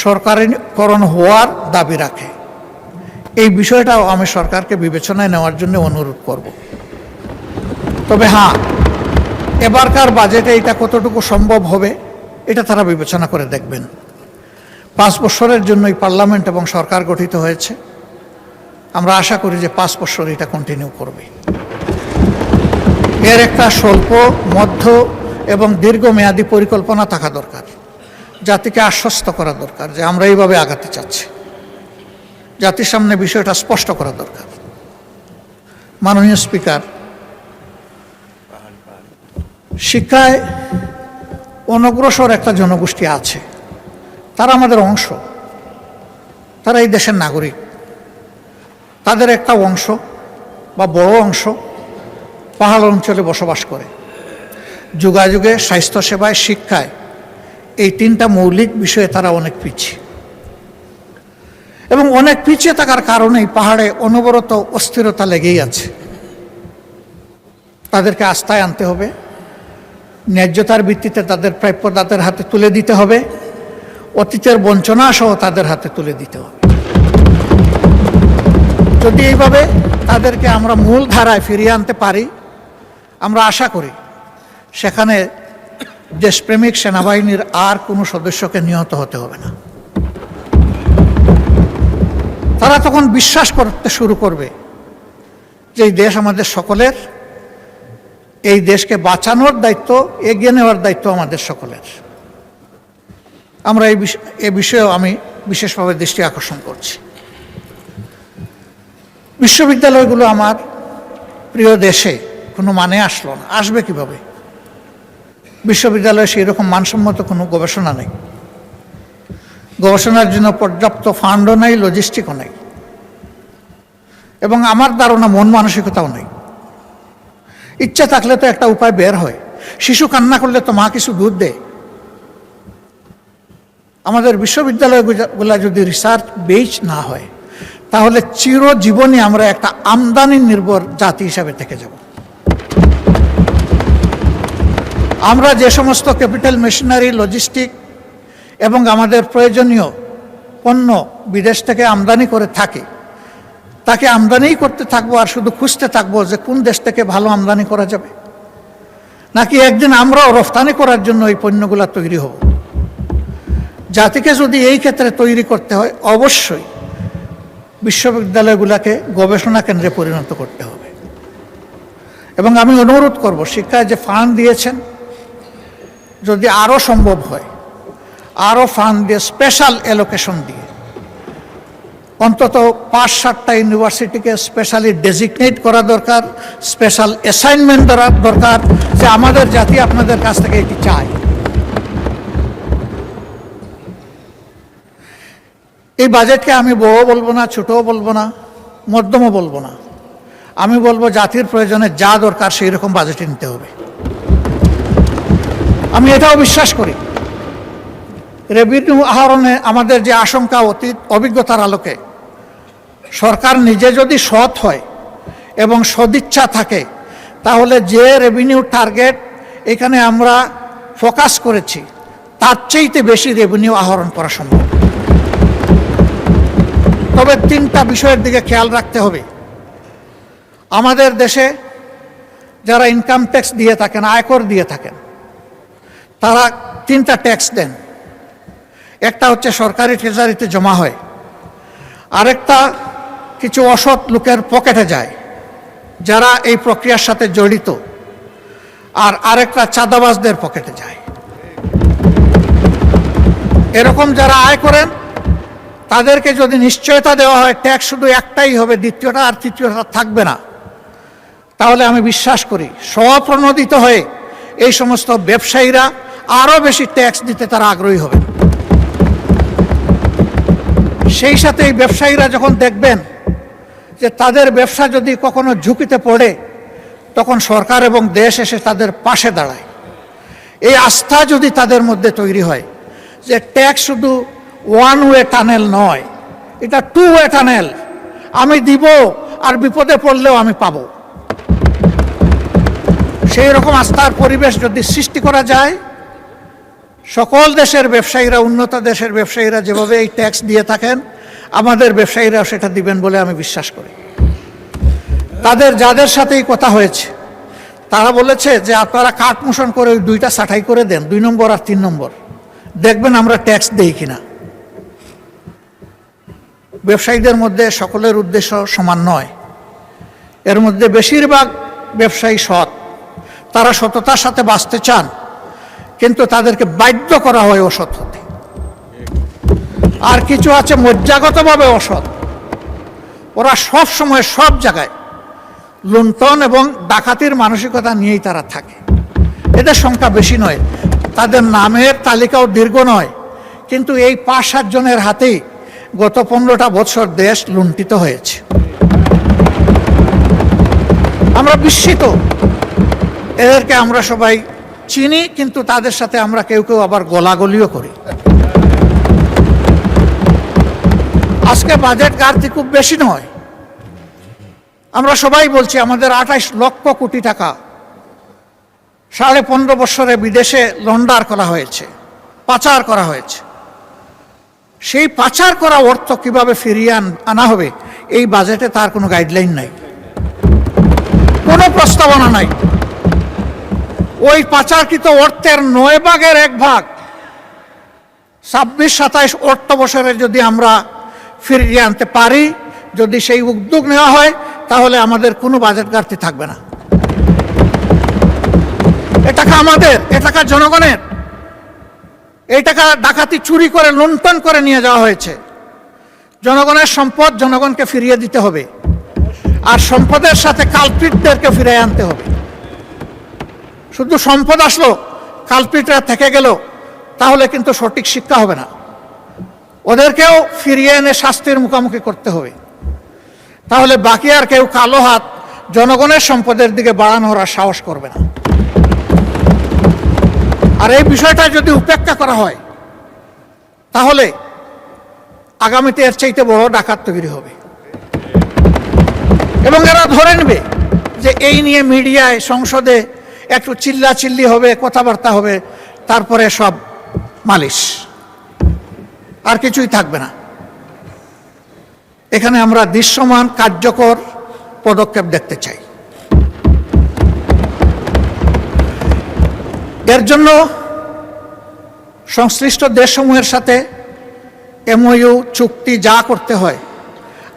সরকারিকরণ হওয়ার দাবি রাখে। এই বিষয়টাও আমি সরকারকে বিবেচনায় নেওয়ার জন্য অনুরোধ করব। তবে হ্যাঁ, এবারকার বাজেটে এটা কতটুকু সম্ভব হবে এটা তারা বিবেচনা করে দেখবেন। 5 বছরের জন্য এই পার্লামেন্ট এবং সরকার গঠিত হয়েছে। আমরা আশা করি যে 5 বছর এটা কন্টিনিউ করবে। এর একটা স্বল্প, মধ্য এবং দীর্ঘমেয়াদী পরিকল্পনা থাকা দরকার। জাতিকে আশ্বস্ত করা দরকার যে আমরা এইভাবে আগাতে চাচ্ছি। জাতির সামনে বিষয়টা স্পষ্ট করা দরকার। মাননীয় স্পিকার, শিক্ষায় অনগ্রসর একটা জনগোষ্ঠী আছে, তারা আমাদের অংশ, তারা এই দেশের নাগরিক। তাদের একটা অংশ বা বড় অংশ পাহাড় অঞ্চলে বসবাস করে। যোগাযোগে, স্বাস্থ্যসেবায়, শিক্ষায়, এই 3টা মৌলিক বিষয়ে তারা অনেক পিছিয়ে। এবং অনেক পিছিয়ে থাকার কারণেই পাহাড়ে অনবরত অস্থিরতা লেগেই আছে। তাদেরকে আস্থায় আনতে হবে, ন্যায্যতার ভিত্তিতে তাদের প্রাপ্য তাদের হাতে তুলে দিতে হবে, অতীতের বঞ্চনা সহ তাদের হাতে তুলে দিতে হবে। যদি এইভাবে তাদেরকে আমরা মূল ধারায় ফিরিয়ে আনতে পারি, আমরা আশা করি সেখানে দেশপ্রেমিক সেনাবাহিনীর আর কোনো সদস্যকে নিহত হতে হবে না। তারা তখন বিশ্বাস করতে শুরু করবে যে এই দেশ আমাদের সকলের, এই দেশকে বাঁচানোর দায়িত্ব, এগিয়ে নেওয়ার দায়িত্ব আমাদের সকলের। আমরা এই বিষয়েও আমি বিশেষভাবে দৃষ্টি আকর্ষণ করছি। বিশ্ববিদ্যালয়গুলো আমার প্রিয় দেশে কোনো মানে আসলো না, আসবে কিভাবে? বিশ্ববিদ্যালয়ে সেই রকম মানসম্মত কোনো গবেষণা নেই, গবেষণার জন্য পর্যাপ্ত ফান্ডও নেই, লজিস্টিকও নেই, এবং আমার ধারণা মন মানসিকতাও নেই। ইচ্ছা থাকলে তো একটা উপায় বের হয়। শিশু কান্না করলে তো মা কিছু দুধ দেয়। আমাদের বিশ্ববিদ্যালয়গুলো যদি রিসার্চ বেস না হয়, তাহলে চিরজীবনই আমরা একটা আমদানি নির্ভর জাতি হিসাবে থেকে যাব। আমরা যে সমস্ত ক্যাপিটাল, মেশিনারি, লজিস্টিক এবং আমাদের প্রয়োজনীয় পণ্য বিদেশ থেকে আমদানি করে থাকি, তাকে আমদানিই করতে থাকবো আর শুধু খুঁজতে থাকবো যে কোন দেশ থেকে ভালো আমদানি করা যাবে, নাকি একদিন আমরাও রফতানি করার জন্য এই পণ্যগুলো তৈরি হব। জাতিকে যদি এই ক্ষেত্রে তৈরি করতে হয়, অবশ্যই বিশ্ববিদ্যালয়গুলোকে গবেষণা কেন্দ্রে পরিণত করতে হবে। এবং আমি অনুরোধ করব, শিক্ষায় যে ফান্ড দিয়েছেন, যদি আরও সম্ভব হয় আরও ফান্ড দিয়ে, স্পেশাল অ্যালোকেশন দিয়ে অন্তত 5-7টা ইউনিভার্সিটিকে স্পেশালি ডেজিগনেট করা দরকার, স্পেশাল অ্যাসাইনমেন্ট দেওয়া দরকার যে আমাদের জাতি আপনাদের কাছ থেকে এটি চায়। এই বাজেটকে আমি বড় বলবো না, ছোটও বলবো না, মধ্যমও বলবো না। আমি বলবো জাতির প্রয়োজনে যা দরকার সেই রকম বাজেটে নিতে হবে। আমি এটাও বিশ্বাস করি, রেভিনিউ আহরণে আমাদের যে আশঙ্কা, অতীত অভিজ্ঞতার আলোকে সরকার নিজে যদি সৎ হয় এবং সদিচ্ছা থাকে, তাহলে যে রেভিনিউ টার্গেট এখানে আমরা ফোকাস করেছি, তার চাইতে বেশি রেভিনিউ আহরণ করা সম্ভব। তবে 3টা বিষয়ের দিকে খেয়াল রাখতে হবে। আমাদের দেশে যারা ইনকাম ট্যাক্স দিয়ে থাকেন, আয়কর দিয়ে থাকেন, তারা 3টা ট্যাক্স দেন। একটা হচ্ছে সরকারি ট্রেজারিতে জমা হয়, আরেকটা কিছু অসৎ লোকের পকেটে যায় যারা এই প্রক্রিয়ার সাথে জড়িত, আর আরেকটা চাঁদাবাজদের পকেটে যায়। এরকম যারা আয় করেন তাদেরকে যদি নিশ্চয়তা দেওয়া হয় ট্যাক্স শুধু একটাই হবে, দ্বিতীয়টা আর তৃতীয়টা থাকবে না, তাহলে আমি বিশ্বাস করি স্বপ্রণোদিত হয়ে এই সমস্ত ব্যবসায়ীরা আরও বেশি ট্যাক্স দিতে তারা আগ্রহী হবে। সেই সাথে এই ব্যবসায়ীরা যখন দেখবেন যে তাদের ব্যবসা যদি কখনো ঝুঁকিতে পড়ে, তখন সরকার এবং দেশ এসে তাদের পাশে দাঁড়ায়। এই আস্থা যদি তাদের মধ্যে তৈরি হয় যে ট্যাক্স শুধু ওয়ান ওয়ে টানেল নয়, এটা 2 ওয়ে টানেল, আমি দিব আর বিপদে পড়লেও আমি পাবো, সেই রকম আস্থার পরিবেশ যদি সৃষ্টি করা যায়, সকল দেশের ব্যবসায়ীরা, উন্নত দেশের ব্যবসায়ীরা যেভাবে এই ট্যাক্স দিয়ে থাকেন, আমাদের ব্যবসায়ীরাও সেটা দিবেন বলে আমি বিশ্বাস করি। তাদের যাদের সাথেই কথা হয়েছে তারা বলেছে যে আপনারা কাঠ মোশন করে ওই দুইটা ছাঁটাই করে দেন, 2 নম্বর আর 3 নম্বর, দেখবেন আমরা ট্যাক্স দেই কিনা। ব্যবসায়ীদের মধ্যে সকলের উদ্দেশ্য সমান নয়, এর মধ্যে বেশিরভাগ ব্যবসায়ী সৎ, তারা সততার সাথে বাঁচতে চান, কিন্তু তাদেরকে বাধ্য করা হয় অসৎ হতে। আর কিছু আছে মজ্জাগতভাবে অসৎ, ওরা সব সময় সব জায়গায় লুণ্ঠন এবং ডাকাতির মানসিকতা নিয়েই তারা থাকে। এদের সংখ্যা বেশি নয়, তাদের নামের তালিকাও দীর্ঘ নয়, কিন্তু এই 5-7 জনের হাতেই গত 15টা বছর দেশ লুণ্ঠিত হয়েছে। আমরা বিস্মিত, এদেরকে আমরা সবাই চিনি, কিন্তু তাদের সাথে আমরা কেউ কেউ আবার গলাগলিও করি। আজকে বাজেট ঘাটতি খুব বেশি নয়, আমরা সবাই বলছি আমাদের 28 লক্ষ কোটি টাকা 15.5 বছরে বিদেশে লন্ডার করা হয়েছে, পাচার করা হয়েছে। সেই পাচার করা অর্থ কিভাবে ফিরিয়ে আনা হবে এই বাজেটে তার কোনো গাইডলাইন নাই, কোনো প্রস্তাবনা নাই। ওই পাচারকৃত অর্থের 9 ভাগের 1 ভাগ 26-27 অর্থ বছরে যদি আমরা ফিরিয়ে আনতে পারি, যদি সেই উদ্যোগ নেওয়া হয়, তাহলে আমাদের কোনো বাজেট ঘাটতি থাকবে না। এ টাকা আমাদের, এ টাকা জনগণের। এই টাকা ডাকাতি, চুরি করে, লুণ্ঠন করে নিয়ে যাওয়া হয়েছে। জনগণের সম্পদ জনগণকে ফিরিয়ে দিতে হবে, আর সম্পদের সাথে কালপ্রিটদেরকে ফিরিয়ে আনতে হবে। শুধু সম্পদ আসলো, কালপ্রিটরা থেকে গেল, তাহলে কিন্তু সঠিক শিক্ষা হবে না। ওদেরকেও ফিরিয়ে এনে শাস্তির মুখোমুখি করতে হবে, তাহলে বাকি আর কেউ কালো হাত জনগণের সম্পদের দিকে বাড়ানোর আর সাহস করবে না। আর এই বিষয়টা যদি উপেক্ষা করা হয়, তাহলে আগামীতে এর চাইতে বড় ডাকাত তৈরি হবে, এবং এরা ধরে নেবে যে এই নিয়ে মিডিয়ায়, সংসদে একটু চিল্লাচিল্লি হবে, কথাবার্তা হবে, তারপরে সব মালিশ, আর কিছুই থাকবে না। এখানে আমরা দৃশ্যমান কার্যকর পদক্ষেপ দেখতে চাই। এর জন্য সংশ্লিষ্ট দেশসমূহের সাথে MOU চুক্তি যা করতে হয়,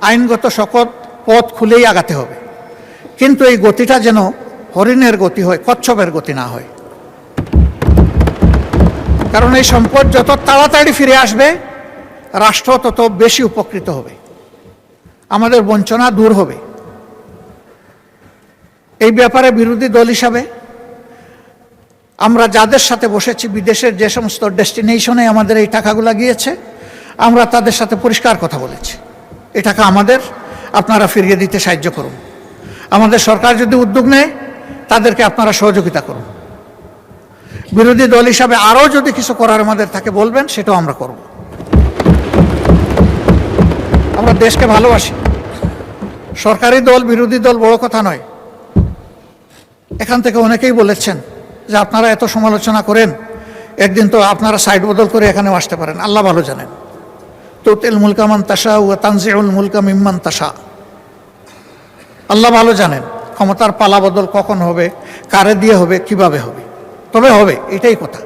আইনগত সকল পথ খুলেই আগাতে হবে, কিন্তু এই গতিটা যেন হরিণের গতি হয়, কচ্ছপের গতি না হয়। কারণ এই সম্পদ যত তাড়াতাড়ি ফিরে আসবে, রাষ্ট্র তত বেশি উপকৃত হবে, আমাদের বঞ্চনা দূর হবে। এই ব্যাপারে বিরোধী দল হিসাবে আমরা যাদের সাথে বসেছি, বিদেশের যে সমস্ত ডেস্টিনেশনে আমাদের এই টাকাগুলো গিয়েছে, আমরা তাদের সাথে পরিষ্কার কথা বলেছি, এই টাকা আমাদের, আপনারা ফিরিয়ে দিতে সাহায্য করুন। আমাদের সরকার যদি উদ্যোগ নেয়, তাদেরকে আপনারা সহযোগিতা করুন। বিরোধী দল হিসাবে আরও যদি কিছু করার আমাদের থাকে বলবেন, সেটাও আমরা করব। আমরা দেশকে ভালোবাসি। সরকারি দল, বিরোধী দল বড় কথা নয়। এখান থেকে অনেকেই বলেছেন যে আপনারা এত সমালোচনা করেন, একদিন তো আপনারা সাইড বদল করে এখানেও আসতে পারেন। আল্লাহ ভালো জানেন, তুতিল মুলকা মান তাশা ওয়া তানজিউল মুলকা মিম্মান তাশা। আল্লাহ ভালো জানেন ক্ষমতার পালা বদল কখন হবে, কারে দিয়ে হবে, কিভাবে হবে, তবে হবে, এটাই কথা।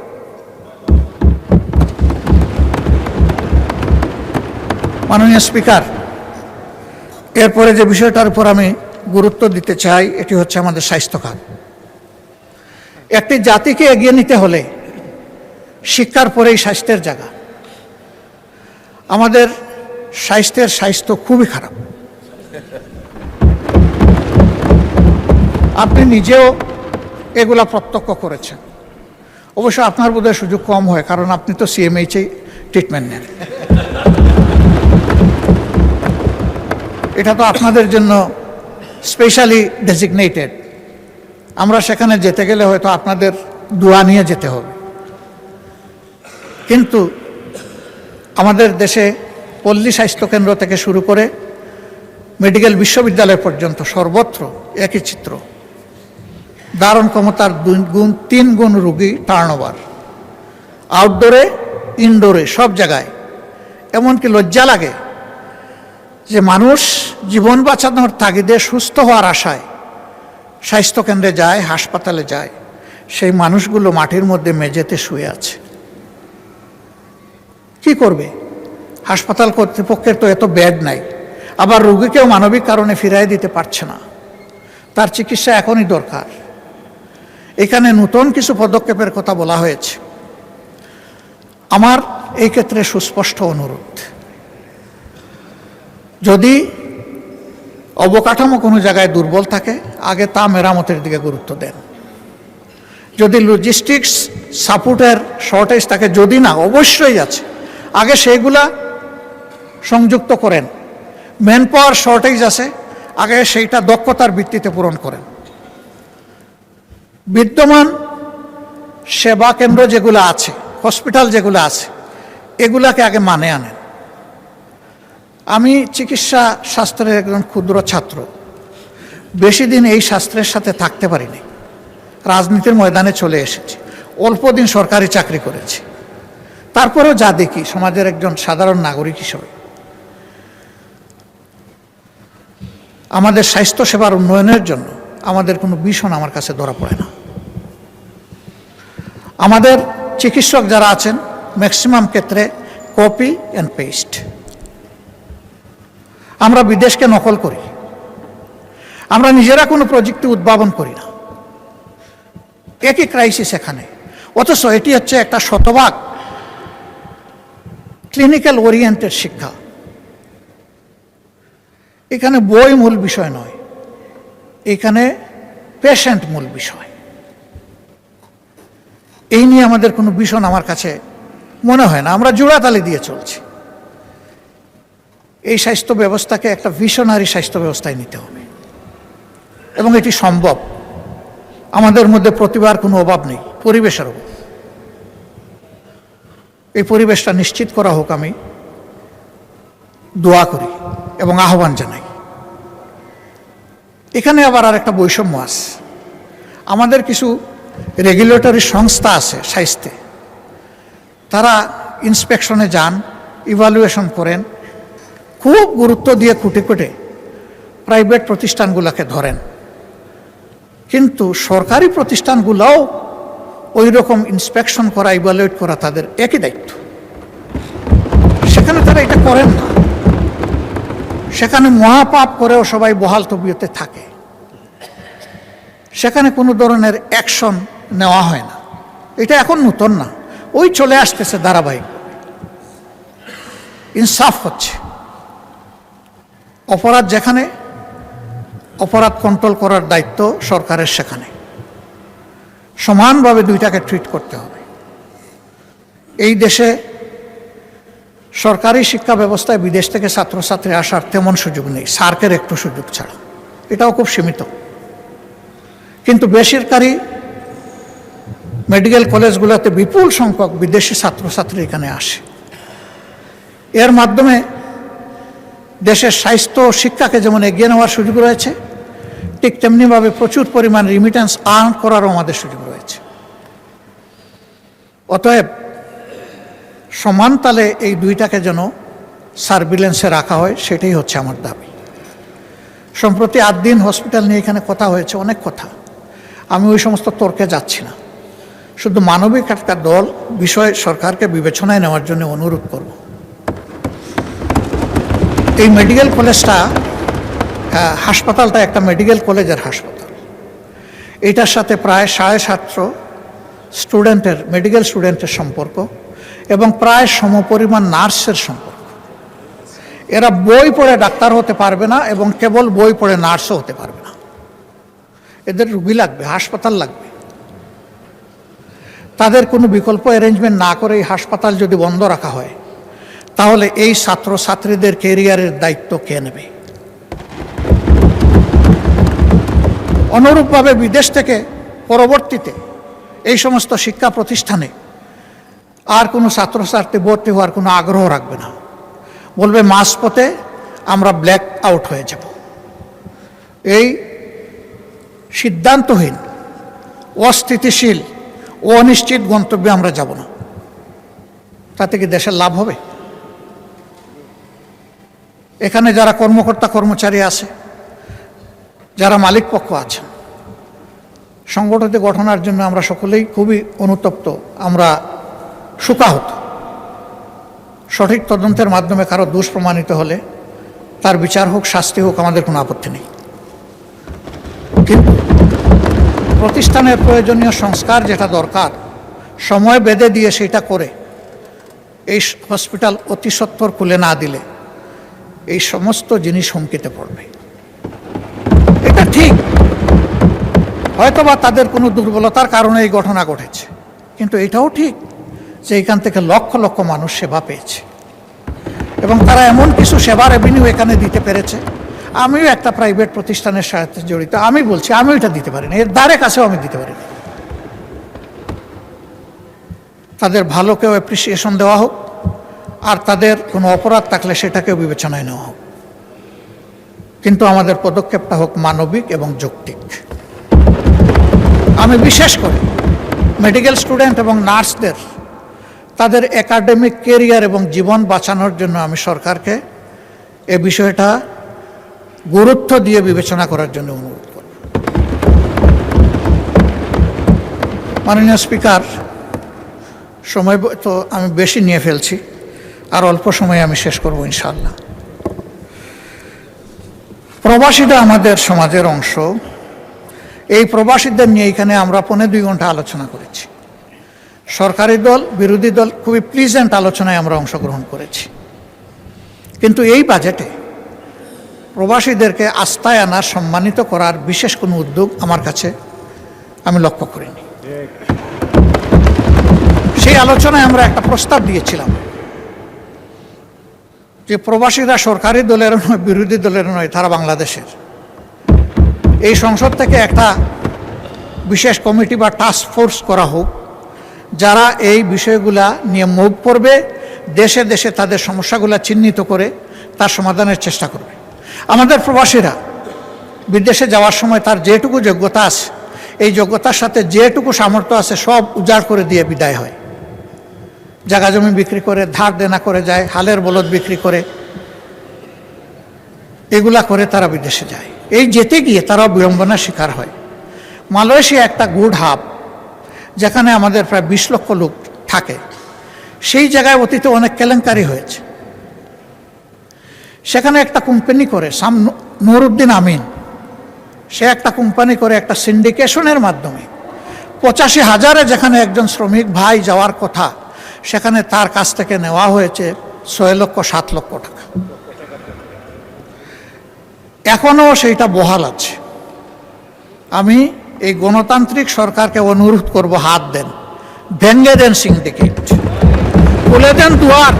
মাননীয় স্পিকার, এরপরে যে বিষয়টার উপর আমি গুরুত্ব দিতে চাই, এটি হচ্ছে আমাদের স্বাস্থ্য খাত। একটি জাতিকে এগিয়ে নিতে হলে শিক্ষার পরেই স্বাস্থ্যের জায়গা। আমাদের স্বাস্থ্য খুবই খারাপ। আপনি নিজেও এগুলা প্রত্যক্ষ করেছেন। অবশ্য আপনার বোধহয় সুযোগ কম হয়, কারণ আপনি তো CMH-এই ট্রিটমেন্ট নেন। এটা তো আপনাদের জন্য স্পেশালি ডেজিগনেটেড। আমরা সেখানে যেতে গেলে হয়তো আপনাদের দোয়া নিয়ে যেতে হবে। কিন্তু আমাদের দেশে পল্লী স্বাস্থ্যকেন্দ্র থেকে শুরু করে মেডিকেল বিশ্ববিদ্যালয় পর্যন্ত সর্বত্র একই চিত্র। ধারণ ক্ষমতার 3 গুণ রোগী টার্নওভার, আউটডোরে, ইনডোরে, সব জায়গায়। এমনকি লজ্জা লাগে যে মানুষ জীবন বাঁচানোর তাগিদে, সুস্থ হওয়ার আশায় স্বাস্থ্যকেন্দ্রে যায়, হাসপাতালে যায়, সেই মানুষগুলো মাটির মধ্যে মেঝেতে শুয়ে আছে। কি করবে? হাসপাতাল কর্তৃপক্ষের তো এত বেড নাই, আবার রোগীকেও মানবিক কারণে ফিরাই দিতে পারছে না। তার চিকিৎসা এখনই দরকার। এখানে নতুন কিছু পদক্ষেপের কথা বলা হয়েছে। আমার এই ক্ষেত্রে সুস্পষ্ট অনুরোধ, যদি অবকাঠামো কোনো জায়গায় দুর্বল থাকে, আগে তা মেরামতের দিকে গুরুত্ব দেন। যদি লজিস্টিক্স সাপোর্টের শর্টেজ থাকে, যদি না অবশ্যই আছে, আগে সেইগুলা সংযুক্ত করেন। ম্যান পাওয়ার শর্টেজ আছে, আগে সেইটা দক্ষতার ভিত্তিতে পূরণ করেন। বিদ্যমান সেবা কেন্দ্র যেগুলো আছে, হসপিটাল যেগুলো আছে, এগুলাকে আগে মানে আনেন। আমি চিকিৎসা শাস্ত্রের একজন ক্ষুদ্র ছাত্র, বেশি দিন এই শাস্ত্রের সাথে থাকতে পারিনি। রাজনীতির ময়দানে চলে এসেছি, অল্প দিন সরকারি চাকরি করেছি। তারপরেও যা দেখি সমাজের একজন সাধারণ নাগরিক হিসেবে, আমাদের স্বাস্থ্যসেবার উন্নয়নের জন্য আমাদের কোনো ভীষণ আমার কাছে ধরা পড়ে না। আমাদের চিকিৎসক যারা আছেন, ম্যাক্সিমাম ক্ষেত্রে কপি অ্যান্ড পেস্ট। আমরা বিদেশকে নকল করি, আমরা নিজেরা কোনো প্রযুক্তি উদ্ভাবন করি না। একই ক্রাইসিস এখানে, অথচ এটি হচ্ছে একটা শতভাগ ক্লিনিক্যাল ওরিয়েন্টেড শিক্ষা। এখানে বই মূল বিষয় নয়, এখানে পেশেন্ট মূল বিষয়। এই নিয়ে আমাদের কোনো ভীষণ আমার কাছে মনে হয় না। আমরা জোড়াতালি দিয়ে চলছি। এই স্বাস্থ্য ব্যবস্থাকে একটা ভিশনারি স্বাস্থ্য ব্যবস্থায় নিতে হবে, এবং এটি সম্ভব। আমাদের মধ্যে প্রতিভার কোনো অভাব নেই, পরিবেশের অভাব। এই পরিবেশটা নিশ্চিত করা হোক, আমি দোয়া করি এবং আহ্বান জানাই। এখানে আবার আর একটা বৈষম্য আছে। আমাদের কিছু রেগুলেটরি সংস্থা আছে স্বাস্থ্যে, তারা ইন্সপেকশনে যান, ইভালুয়েশন করেন, খুব গুরুত্ব দিয়ে খুঁটে খুঁটে প্রাইভেট প্রতিষ্ঠানগুলোকে ধরেন। কিন্তু সরকারি প্রতিষ্ঠানগুলোও ওই রকম ইন্সপেকশন করা, ইভালুয়েট করা তাদের একই দায়িত্ব। সেখানে তারা এটা করেন না। সেখানে মহাপাপ করেও সবাই বহাল তবিয়তে থাকে। সেখানে কোনো ধরনের অ্যাকশন নেওয়া হয় না। এটা এখন নতুন না, ওই চলে আসতেছে ধারাবাহিক। ইনসাফ হচ্ছে। অপরাধ যেখানে, অপরাধ কন্ট্রোল করার দায়িত্ব সরকারের, সেখানে সমানভাবে দুইটাকে ট্রিট করতে হবে। এই দেশে সরকারি শিক্ষা ব্যবস্থায় বিদেশ থেকে ছাত্রছাত্রী আসার তেমন সুযোগ নেই, সার্কের একটু সুযোগ ছাড়া, এটাও খুব সীমিত। কিন্তু বেসরকারি মেডিকেল কলেজগুলোতে বিপুল সংখ্যক বিদেশি ছাত্রছাত্রী এখানে আসে। এর মাধ্যমে দেশের স্বাস্থ্য শিক্ষাকে যেমন এগিয়ে নেওয়ার সুযোগ রয়েছে, ঠিক তেমনিভাবে প্রচুর পরিমাণ রিমিটেন্স আর্ন করারও আমাদের সুযোগ রয়েছে। অতএব সমান তালে এই দুইটাকে যেন সার্ভিলেন্সে রাখা হয়, সেটাই হচ্ছে আমার দাবি। সম্প্রতি 8 দিন হসপিটাল নিয়ে এখানে কথা হয়েছে, অনেক কথা। আমি ওই সমস্ত তর্কে যাচ্ছি না। শুধু মানবিক একটা দল বিষয় সরকারকে বিবেচনায় নেওয়ার জন্য অনুরোধ করব। এই মেডিকেল কলেজটা, হাসপাতালটা একটা মেডিকেল কলেজের হাসপাতাল। এইটার সাথে প্রায় 750 স্টুডেন্টের, মেডিকেল স্টুডেন্টের সম্পর্ক, এবং প্রায় সমপরিমাণ নার্সের সম্পর্ক। এরা বই পড়ে ডাক্তার হতে পারবে না, এবং কেবল বই পড়ে নার্সও হতে পারবে না। এদের রুগী লাগবে, হাসপাতাল লাগবে। তাদের কোনো বিকল্প অ্যারেঞ্জমেন্ট না করে এই হাসপাতাল যদি বন্ধ রাখা হয়, তাহলে এই ছাত্রছাত্রীদের ক্যারিয়ারের দায়িত্ব কে নেবে? অনুরূপভাবে বিদেশ থেকে পরবর্তীতে এই সমস্ত শিক্ষা প্রতিষ্ঠানে আর কোনো ছাত্রছাত্রী ভর্তি হওয়ার কোনো আগ্রহ রাখবে না। বলবে মাঝপথে আমরা ব্ল্যাক আউট হয়ে যাব। এই সিদ্ধান্তহীন, অস্থিতিশীল, অনিশ্চিত গন্তব্যে আমরা যাব না। তাতে কি দেশের লাভ হবে? এখানে যারা কর্মকর্তা কর্মচারী আছে, যারা মালিক পক্ষ আছেন, সংগঠিত ঘটনার জন্য আমরা সকলেই খুবই অনুতপ্ত, আমরা শোকাহত। সঠিক তদন্তের মাধ্যমে কারো দোষ প্রমাণিত হলে তার বিচার হোক, শাস্তি হোক, আমাদের কোনো আপত্তি নেই। কিন্তু প্রতিষ্ঠানের প্রয়োজনীয় সংস্কার যেটা দরকার, সময় বেঁধে দিয়ে সেটা করে এই হসপিটাল অতি সত্বর খুলে না দিলে এই সমস্ত জিনিস হুমকিতে পড়বে। এটা ঠিক, হয়তোবা তাদের কোনো দুর্বলতার কারণে এই ঘটনা ঘটেছে, কিন্তু এটাও ঠিক যে এখান থেকে লক্ষ লক্ষ মানুষ সেবা পেয়েছে এবং তারা এমন কিছু সেবা রেভিনিউ এখানে দিতে পেরেছে। আমিও একটা প্রাইভেট প্রতিষ্ঠানের সাথে জড়িত, আমি বলছি আমিও এটা দিতে পারিনি, এর দ্বারে কাছেও আমি দিতে পারিনি। তাদের ভালোকেও অ্যাপ্রিসিয়েশন দেওয়া হোক, আর তাদের কোনো অপরাধ থাকলে সেটাকেও বিবেচনায় নেওয়া হোক, কিন্তু আমাদের পদক্ষেপটা হোক মানবিক এবং যৌক্তিক। আমি বিশেষ করে মেডিকেল স্টুডেন্ট এবং নার্সদের তাদের একাডেমিক কেরিয়ার এবং জীবন বাঁচানোর জন্য আমি সরকারকে এ বিষয়টা গুরুত্ব দিয়ে বিবেচনা করার জন্য অনুরোধ করব। মাননীয় স্পিকার, সময় তো আমি বেশি নিয়ে ফেলছি, আর অল্প সময়ে আমি শেষ করব ইনশাআল্লাহ। প্রবাসীরা আমাদের সমাজের অংশ। এই প্রবাসীদের নিয়ে এখানে আমরা 1.5-2 ঘন্টা আলোচনা করেছি। সরকারি দল, বিরোধী দল, খুবই প্লিজেন্ট আলোচনায় আমরা অংশগ্রহণ করেছি, কিন্তু এই বাজেটে প্রবাসীদেরকে আস্থায় আনার, সম্মানিত করার বিশেষ কোনো উদ্যোগ আমার কাছে আমি লক্ষ্য করিনি। সেই আলোচনায় আমরা একটা প্রস্তাব দিয়েছিলাম যে প্রবাসীরা সরকারি দলের নয়, বিরোধী দলের নয়, তারা বাংলাদেশের। এই সংসদ থেকে একটা বিশেষ কমিটি বা টাস্ক ফোর্স করা হোক, যারা এই বিষয়গুলা নিয়ে মুভ করবে, দেশে দেশে তাদের সমস্যাগুলা চিহ্নিত করে তার সমাধানের চেষ্টা করবে। আমাদের প্রবাসীরা বিদেশে যাওয়ার সময় তার যেটুকু যোগ্যতা আছে, এই যোগ্যতার সাথে যেটুকু সামর্থ্য আছে সব উজাড় করে দিয়ে বিদায় হয়। জায়গা জমি বিক্রি করে, ধার দেনা করে যায়, হালের বলদ বিক্রি করে, এগুলা করে তারা বিদেশে যায়। এই যেতে গিয়ে তারাও বিড়ম্বনার শিকার হয়। মালয়েশিয়া একটা গুড হাব, যেখানে আমাদের প্রায় 20 লক্ষ লোক থাকে। সেই জায়গায় অতীতে অনেক কেলেঙ্কারি হয়েছে। সেখানে একটা কোম্পানি করে, নুরুদ্দিন আমিন, সে একটা কোম্পানি করে একটা সিন্ডিকেশনের মাধ্যমে 85,000-এ যেখানে একজন শ্রমিক ভাই যাওয়ার কথা, সেখানে তার কাছ থেকে নেওয়া হয়েছে 6-7 লক্ষ টাকা। এখনও সেইটা বহাল আছে। আমি এই গণতান্ত্রিক সরকারকে অনুরোধ করব, হাত দেন, ভেঙে দেন সিন্ডিকেট, খুলে দেন দুয়ার,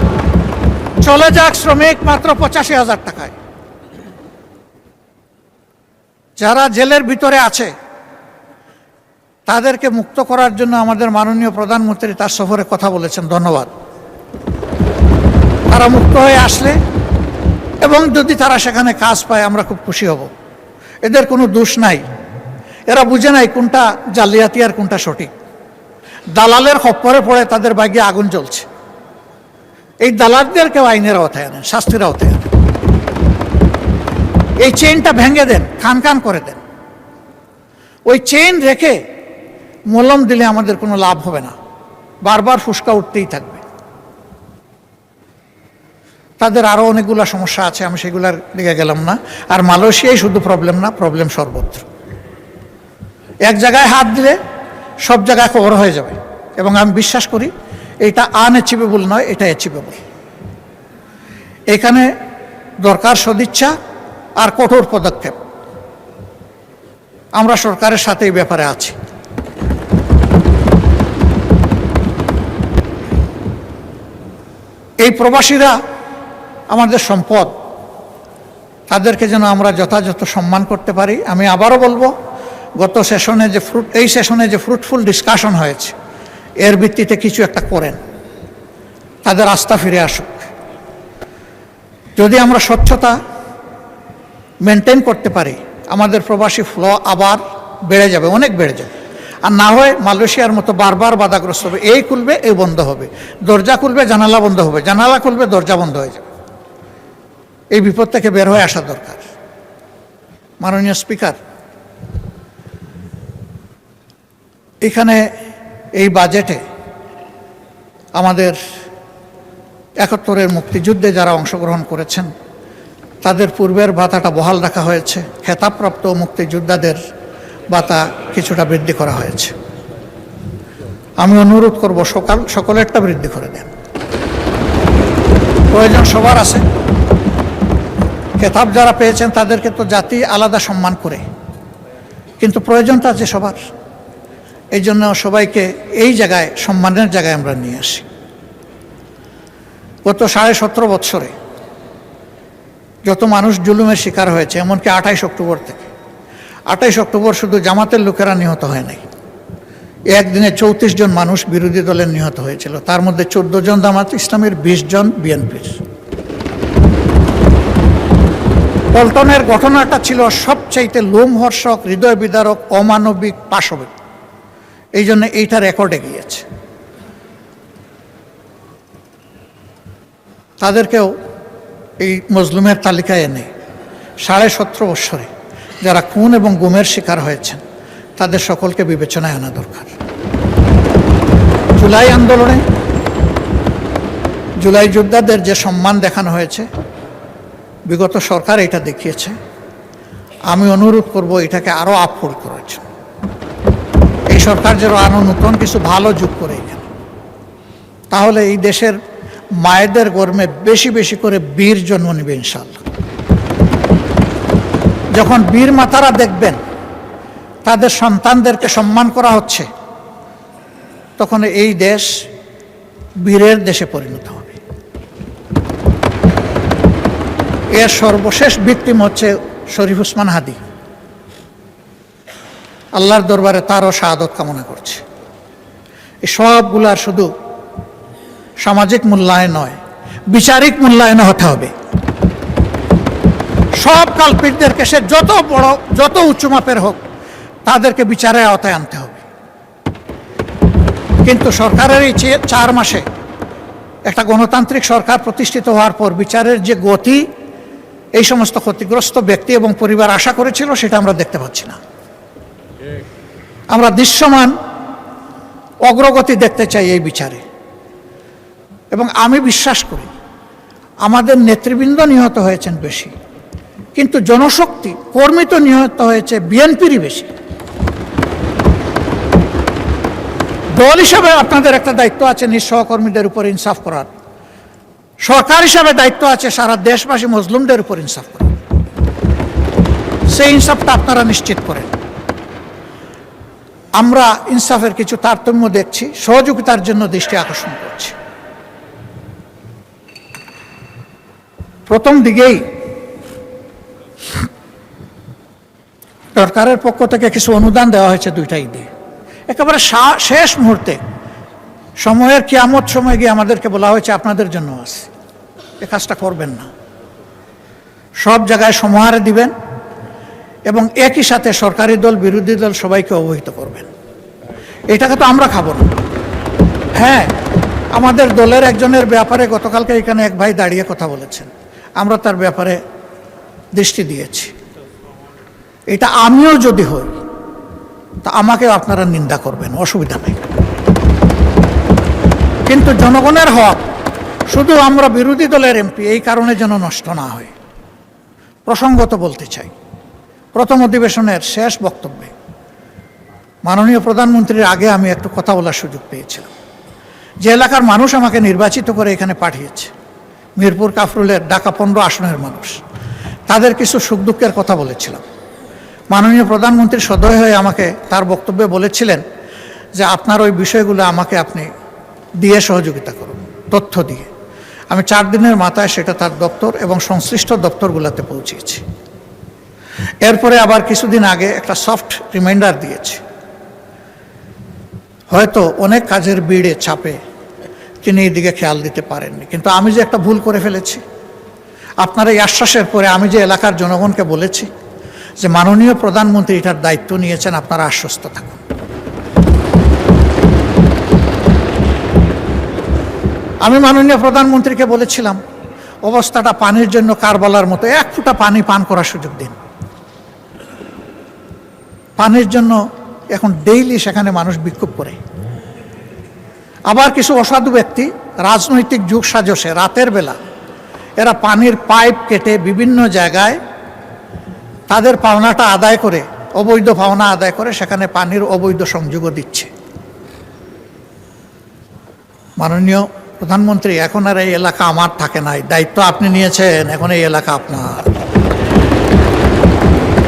চলে যাক শ্রমিক মাত্র 85,000 টাকায়। যারা জেলের ভিতরে আছে তাদেরকে মুক্ত করার জন্য আমাদের মাননীয় প্রধানমন্ত্রী তার সফরে কথা বলেছেন, ধন্যবাদ। তারা মুক্ত হয়ে আসলে এবং যদি তারা সেখানে কাজ পায় আমরা খুব খুশি হব। এদের কোনো দোষ নাই, এরা বুঝে নাই কোনটা জালিয়াতি আর কোনটা সঠিক। দালালের খপ্পরে পড়ে তাদের ভাগ্যে আগুন জ্বলছে। এই দালালদেরকেও আইনের আওতায় আনেন, শাস্তির আওতায় আনেন। এই চেইনটা ভেঙে দেন, খান খান করে দেন। ওই চেইন রেখে মলম দিলে আমাদের কোনো লাভ হবে না, বারবার ফুসকা উঠতেই থাকবে। তাদের আরও অনেকগুলো সমস্যা আছে, আমি সেগুলার দিকে গেলাম না। আর মালয়েশিয়াই শুধু প্রবলেম না, প্রবলেম সর্বত্র। এক জায়গায় হাত দিলে সব জায়গায় কভার হয়ে যাবে, এবং আমি বিশ্বাস করি এটা আনঅ্যাচিভেবল নয়, এটা অ্যাচিভেবল। এখানে দরকার সদিচ্ছা আর কঠোর পদক্ষেপ। আমরা সরকারের সাথে এই ব্যাপারে আছি। এই প্রবাসীরা আমাদের সম্পদ, তাদেরকে যেন আমরা যথাযথ সম্মান করতে পারি। আমি আবারও বলবো, গত সেশনে এই সেশনে যে ফ্রুটফুল ডিসকাশন হয়েছে, এর ভিত্তিতে কিছু একটা করেন, তাদের আস্থা ফিরে আসুক। যদি আমরা স্বচ্ছতা মেনটেন করতে পারি, আমাদের প্রবাসী ফ্লো আবার বেড়ে যাবে, অনেক বেড়ে যাবে। আর না হয় মালয়েশিয়ার মতো বারবার বাধাগ্রস্ত হবে। এই খুলবে, এই বন্ধ হবে, দরজা খুলবে, জানালা বন্ধ হবে, জানালা খুলবে, দরজা বন্ধ হয়ে যাবে। এই বিপদ থেকে বের হয়ে আসা দরকার। মাননীয় স্পিকার, এখানে এই বাজেটে আমাদের ৭১-এর মুক্তিযুদ্ধে যারা অংশগ্রহণ করেছেন তাদের পূর্বের ভাতাটা বহাল রাখা হয়েছে। খেতাবপ্রাপ্ত মুক্তিযোদ্ধাদের ভাতা কিছুটা বৃদ্ধি করা হয়েছে। আমি অনুরোধ করব সকলেরটা বৃদ্ধি করে দেন। প্রয়োজন সবার আছে। খেতাব যারা পেয়েছেন তাদেরকে তো জাতি আলাদা সম্মান করে, কিন্তু প্রয়োজনটা আছে সবার। এই জন্য সবাইকে এই জায়গায় সম্মানের জায়গায় আমরা নিয়ে আসি। গত 17.5 বৎসরে যত মানুষ জুলুমের শিকার হয়েছে, এমনকি 28 অক্টোবর থেকে, 28 অক্টোবর শুধু জামাতের লোকেরা নিহত হয় নাই, একদিনে 34 জন মানুষ বিরোধী দলের নিহত হয়েছিল। তার মধ্যে 14 জন জামাত ইসলামের, 20 জন বিএনপির। পল্টনের ঘটনাটা ছিল সবচাইতে লোমহর্ষক, হৃদয় বিদারক, অমানবিক, পাশবিক। এই জন্য এইটা রেকর্ডে গিয়েছে। তাদেরকেও এই মজলুমের তালিকায় এনে 17.5 বৎসরে যারা খুন এবং গুমের শিকার হয়েছেন তাদের সকলকে বিবেচনায় আনা দরকার। জুলাই আন্দোলনে জুলাই যোদ্ধাদের যে সম্মান দেখানো হয়েছে, বিগত সরকার এটা দেখিয়েছে। আমি অনুরোধ করব এটাকে আরও আপহোল্ড করার জন্য। এই সরকার যেন আরও নতুন কিছু ভালো যোগ করে এখানে, তাহলে এই দেশের মায়েদের গর্মে বেশি বেশি করে বীর জন্ম নেবে ইনশাআল্লাহ। যখন বীর মাতারা দেখবেন তাদের সন্তানদেরকে সম্মান করা হচ্ছে, তখন এই দেশ বীরের দেশে পরিণত হবে। এর সর্বশেষ ভিকটিম হচ্ছে শরীফ ওসমান হাদি। আল্লাহর দরবারে তারও শাহাদত কামনা করছে। এই সবগুলার শুধু সামাজিক মূল্যায়ন নয়, বিচারিক মূল্যায়ন হতে হবে। সব কালপিটদেরকে, সে যত বড় যত উচ্চ মাপের হোক, তাদেরকে বিচারের আওতায় আনতে হবে। কিন্তু সরকারের এই 4 মাসে একটা গণতান্ত্রিক সরকার প্রতিষ্ঠিত হওয়ার পর বিচারের যে গতি এই সমস্ত ক্ষতিগ্রস্ত ব্যক্তি এবং পরিবার আশা করেছিল, সেটা আমরা দেখতে পাচ্ছি না। আমরা দৃশ্যমান অগ্রগতি দেখতে চাই এই বিচারে। এবং আমি বিশ্বাস করি আমাদের নেতৃবৃন্দ নিহত হয়েছেন বেশি, কিন্তু জনশক্তি, কর্মী তো নিহত হয়েছে বিএনপিরই বেশি। দল হিসাবে আপনাদের একটা দায়িত্ব আছে নিজ সহকর্মীদের উপর ইনসাফ করার। সরকার হিসাবে দায়িত্ব আছে সারা দেশবাসী মজলুমদের উপর ইনসাফ করার। সেই ইনসাফটা আপনারা নিশ্চিত করেন। আমরা ইনসাফের কিছু তারতম্য দেখছি, সহযোগিতার জন্য দৃষ্টি আকর্ষণ করছি। প্রথম দিকেই সরকারের পক্ষ থেকে কিছু অনুদান দেওয়া হয়েছে 2টা ঈদে। একেবারে শেষ মুহূর্তে সময়ের কিয়ামত সময় গিয়ে আমাদেরকে বলা হয়েছে আপনাদের জন্য আছে, এ কাজটা করবেন না। সব জায়গায় সমাহারে দিবেন এবং একই সাথে সরকারি দল, বিরোধী দল সবাইকে অবহিত করবেন। এটাকে তো আমরা খাবো না। হ্যাঁ, আমাদের দলের একজনের ব্যাপারে গতকালকে এখানে এক ভাই দাঁড়িয়ে কথা বলেছেন, আমরা তার ব্যাপারে দৃষ্টি দিয়েছি। এটা আমিও যদি হই তা আমাকেও আপনারা নিন্দা করবেন, অসুবিধা নেই। কিন্তু জনগণের হক শুধু আমরা বিরোধী দলের এমপি এই কারণে যেন নষ্ট না হয়। প্রসঙ্গত বলতে চাই, প্রথম অধিবেশনের শেষ বক্তব্যে মাননীয় প্রধানমন্ত্রীর আগে আমি একটু কথা বলার সুযোগ পেয়েছিলাম। যে এলাকার মানুষ আমাকে নির্বাচিত করে এখানে পাঠিয়েছে, মিরপুর কাফরুলের ঢাকা 15 আসনের মানুষ, তাদের কিছু সুখ দুঃখের কথা বলেছিলাম। মাননীয় প্রধানমন্ত্রী সদয় হয়ে আমাকে তার বক্তব্যে বলেছিলেন যে আপনার ওই বিষয়গুলো আমাকে আপনি দিয়ে সহযোগিতা করুন, তথ্য দিয়ে। আমি 4 দিনের মাথায় সেটা তার দপ্তর এবং সংশ্লিষ্ট দপ্তরগুলোতে পৌঁছিয়েছি। এরপরে আবার কিছুদিন আগে একটা সফট রিমাইন্ডার দিয়েছি। হয়তো অনেক কাজের ভিড়ে চাপে তিনি এইদিকে খেয়াল দিতে পারেননি, কিন্তু আমি যে একটা ভুল করে ফেলেছি, আপনার এই আশ্বাসের পরে আমি যে এলাকার জনগণকে বলেছি যে মাননীয় প্রধানমন্ত্রী এটার দায়িত্ব নিয়েছেন, আপনারা আশ্বস্ত থাকুন। আমি মাননীয় প্রধানমন্ত্রীকে বলেছিলাম অবস্থাটা পানির জন্য কারবালার মতো, 1 ফোঁটা পানি পান করার সুযোগ দিন। পানির জন্য এখন ডেইলি সেখানে মানুষ বিক্ষোভ করে। আবার কিছু অসাধু ব্যক্তি রাজনৈতিক যুগ সাজসে রাতের বেলা এরা পানির পাইপ কেটে বিভিন্ন জায়গায় তাদের পাওনাটা আদায় করে, অবৈধ পাওনা আদায় করে সেখানে পানির অবৈধ সংযোগও দিচ্ছে। মাননীয় প্রধানমন্ত্রী, এখন আর এই এলাকা আমার থাকে নাই, দায়িত্ব আপনি নিয়েছেন, এখন এই এলাকা আপনার।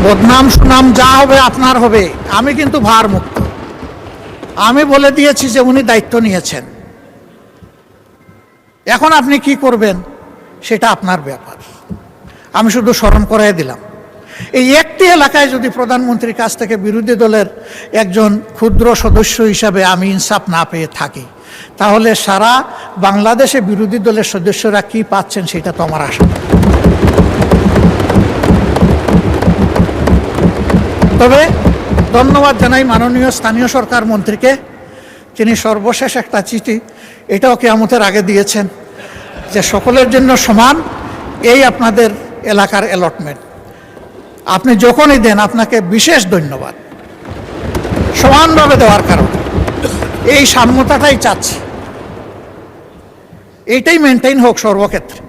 বদনাম সুনাম যা হবে আপনার হবে, আমি কিন্তু ভার মুক্ত। আমি বলে দিয়েছি যে উনি দায়িত্ব নিয়েছেন, এখন আপনি কি করবেন সেটা আপনার ব্যাপার। আমি শুধু স্মরণ করাই দিলাম, এই একটি এলাকায় যদি প্রধানমন্ত্রীর কাছ থেকে বিরোধী দলের একজন ক্ষুদ্র সদস্য হিসাবে আমি ইনসাফ না পেয়ে থাকি, তাহলে সারা বাংলাদেশে বিরোধী দলের সদস্যরা কি পাচ্ছেন সেটা তো আমার আশা। তবে ধন্যবাদ জানাই মাননীয় স্থানীয় সরকার মন্ত্রীকে, তিনি সর্বশেষ একটা চিঠি এটাও কিয়ামতের আগে দিয়েছেন যে সকলের জন্য সমান এই আপনাদের এলাকার অ্যালটমেন্ট। আপনি যখনই দেন আপনাকে বিশেষ ধন্যবাদ, সমানভাবে দেওয়ার কারণে। এই সাম্যতাটাই চাচ্ছি, এইটাই মেনটেইন হোক সর্বক্ষেত্রে।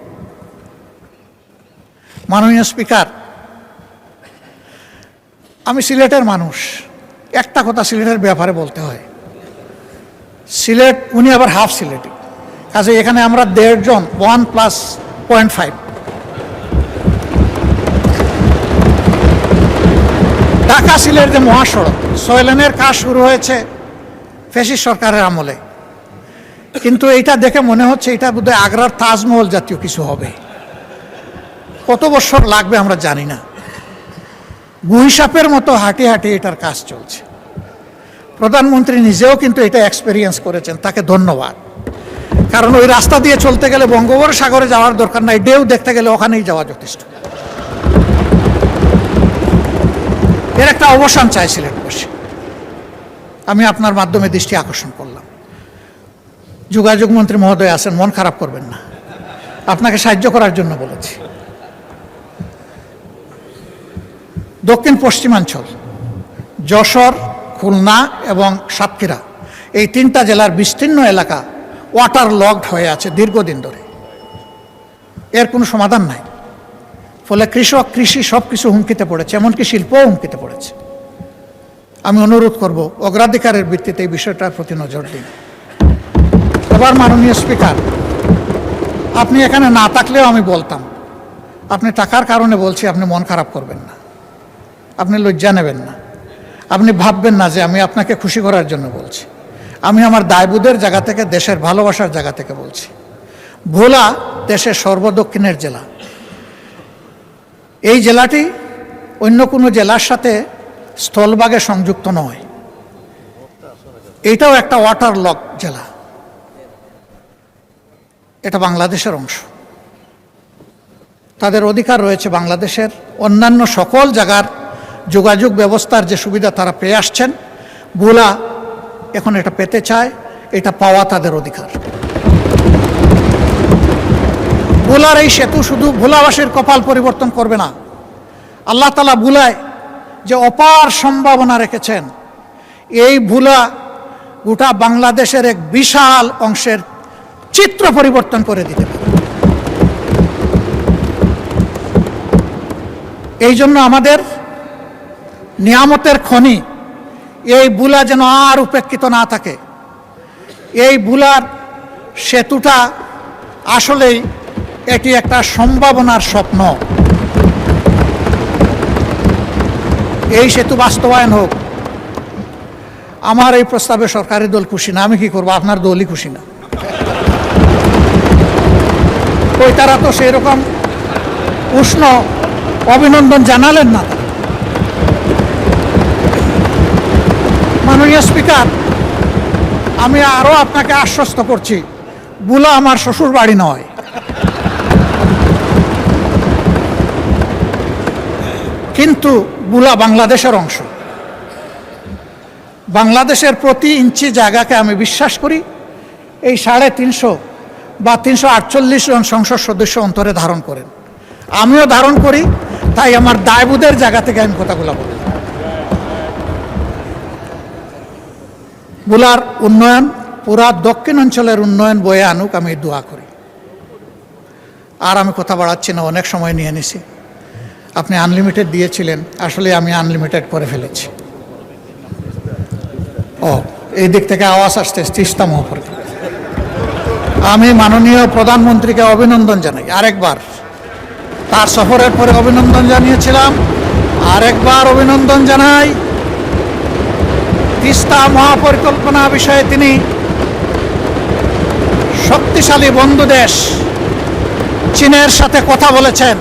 মাননীয় স্পিকার, আমি সিলেটের মানুষ, একটা কথা সিলেটের ব্যাপারে বলতে হয়। সিলেট, উনি আবার হাফ সিলেটি, কাজে এখানে আমরা 1.5 জন 1+0.5। ঢাকা সিলেট যে মহাসড়ক 6 লেনের কাজ শুরু হয়েছে ফ্যাসিস্ট সরকারের আমলে, কিন্তু এইটা দেখে মনে হচ্ছে এটা বোধহয় আগ্রার তাজমহল জাতীয় কিছু হবে। কত বছর লাগবে আমরা জানি না। গুইসাপের মতো হাঁটি হাঁটি এটার কাজ চলছে। প্রধানমন্ত্রী নিজেও কিন্তু এটা এক্সপেরিয়েন্স করেছেন, তাকে ধন্যবাদ। কারণ ওই রাস্তা দিয়ে চলতে গেলে বঙ্গোপসাগরে যাওয়ার দরকার নাই, ঢেউ দেখতে গেলে ওখানেই যাওয়া যথেষ্ট। এর একটা অবসান চাই সিলেটবাসী। আমি আপনার মাধ্যমে দৃষ্টি আকর্ষণ করলাম। যোগাযোগ মন্ত্রী মহোদয় আছেন, মন খারাপ করবেন না, আপনাকে সাহায্য করার জন্য বলেছি। দক্ষিণ পশ্চিমাঞ্চল যশোর, খুলনা এবং সাতক্ষীরা, এই 3টা জেলার বিস্তীর্ণ এলাকা ওয়াটার লগড হয়ে আছে দীর্ঘদিন ধরে, এর কোনো সমাধান নাই। ফলে কৃষক, কৃষি সব কিছু হুমকিতে পড়েছে, এমনকি শিল্পও হুমকিতে পড়েছে। আমি অনুরোধ করব অগ্রাধিকারের ভিত্তিতে এই বিষয়টার প্রতি নজর দিন। এবার মাননীয় স্পিকার, আপনি এখানে না থাকলেও আমি বলতাম, আপনি টাকার কারণে বলছি, আপনি মন খারাপ করবেন না, আপনি লজ্জা নেবেন না, আপনি ভাববেন না যে আমি আপনাকে খুশি করার জন্য বলছি। আমি আমার দায়বোধের জায়গা থেকে, দেশের ভালোবাসার জায়গা থেকে বলছি। ভোলা দেশের সর্বদক্ষিণের জেলা। এই জেলাটি অন্য কোনো জেলার সাথে স্থলভাগে সংযুক্ত নয়, এটাও একটা ওয়াটার লক জেলা, এটা বাংলাদেশের অংশ। তাদের অধিকার রয়েছে বাংলাদেশের অন্যান্য সকল জায়গার যোগাযোগ ব্যবস্থার যে সুবিধা তারা পেয়ে আসছেন, ভোলা এখন এটা পেতে চায়, এটা পাওয়া তাদের অধিকার। ভোলার এই সেতু শুধু ভোলাবাসীর কপাল পরিবর্তন করবে না, আল্লাহ তাআলা ভোলায় যে অপার সম্ভাবনা রেখেছেন, এই ভোলা গোটা বাংলাদেশের এক বিশাল অংশের চিত্র পরিবর্তন করে দিতে পারে। এই জন্য আমাদের নিয়ামতের খনি এই ভোলা যেন আর উপেক্ষিত না থাকে। এই ভোলার সেতুটা আসলেই এটি একটা সম্ভাবনার স্বপ্ন। এই সেতু বাস্তবায়ন হোক। আমার এই প্রস্তাবে সরকারি দল খুশি না, আমি কি করবো, আপনার দলই খুশি না। ওই তারা তো সেই রকম উষ্ণ অভিনন্দন জানালেন না। মাননীয় স্পিকার, আমি আরো আপনাকে আশ্বস্ত করছি, ভোলা আমার শ্বশুর বাড়ি নয়। কিন্তু ভোলা বাংলাদেশের অংশ। বাংলাদেশের প্রতি ইঞ্চি জায়গাকে আমি বিশ্বাস করি এই 350 বা 348 জন সংসদ সদস্য অন্তরে ধারণ করেন, আমিও ধারণ করি। তাই আমার দায়বোধের জায়গা থেকে আমি কথাগুলো বলি। বুলার উন্নয়ন, পুরা দক্ষিণ অঞ্চলের উন্নয়ন বয়ে আনুক, আমি দোয়া করি। আর আমি কথা বাড়াচ্ছি না, অনেক সময় নিয়ে নিছি। আপনি আনলিমিটেড দিয়েছিলেন, আসলে আমি আনলিমিটেড করে ফেলেছি। ও, এই দিক থেকে আওয়াজ আসছে তিস্তা মহাপরিকল্পনা। আমি মাননীয় প্রধানমন্ত্রীকে অভিনন্দন জানাই আরেকবার। তার সফরের পরে অভিনন্দন জানিয়েছিলাম, আরেকবার অভিনন্দন জানাই। তিস্তা মহাপরিকল্পনা বিষয়ে তিনি শক্তিশালী বন্ধু দেশ চীনের সাথে কথা বলেছেন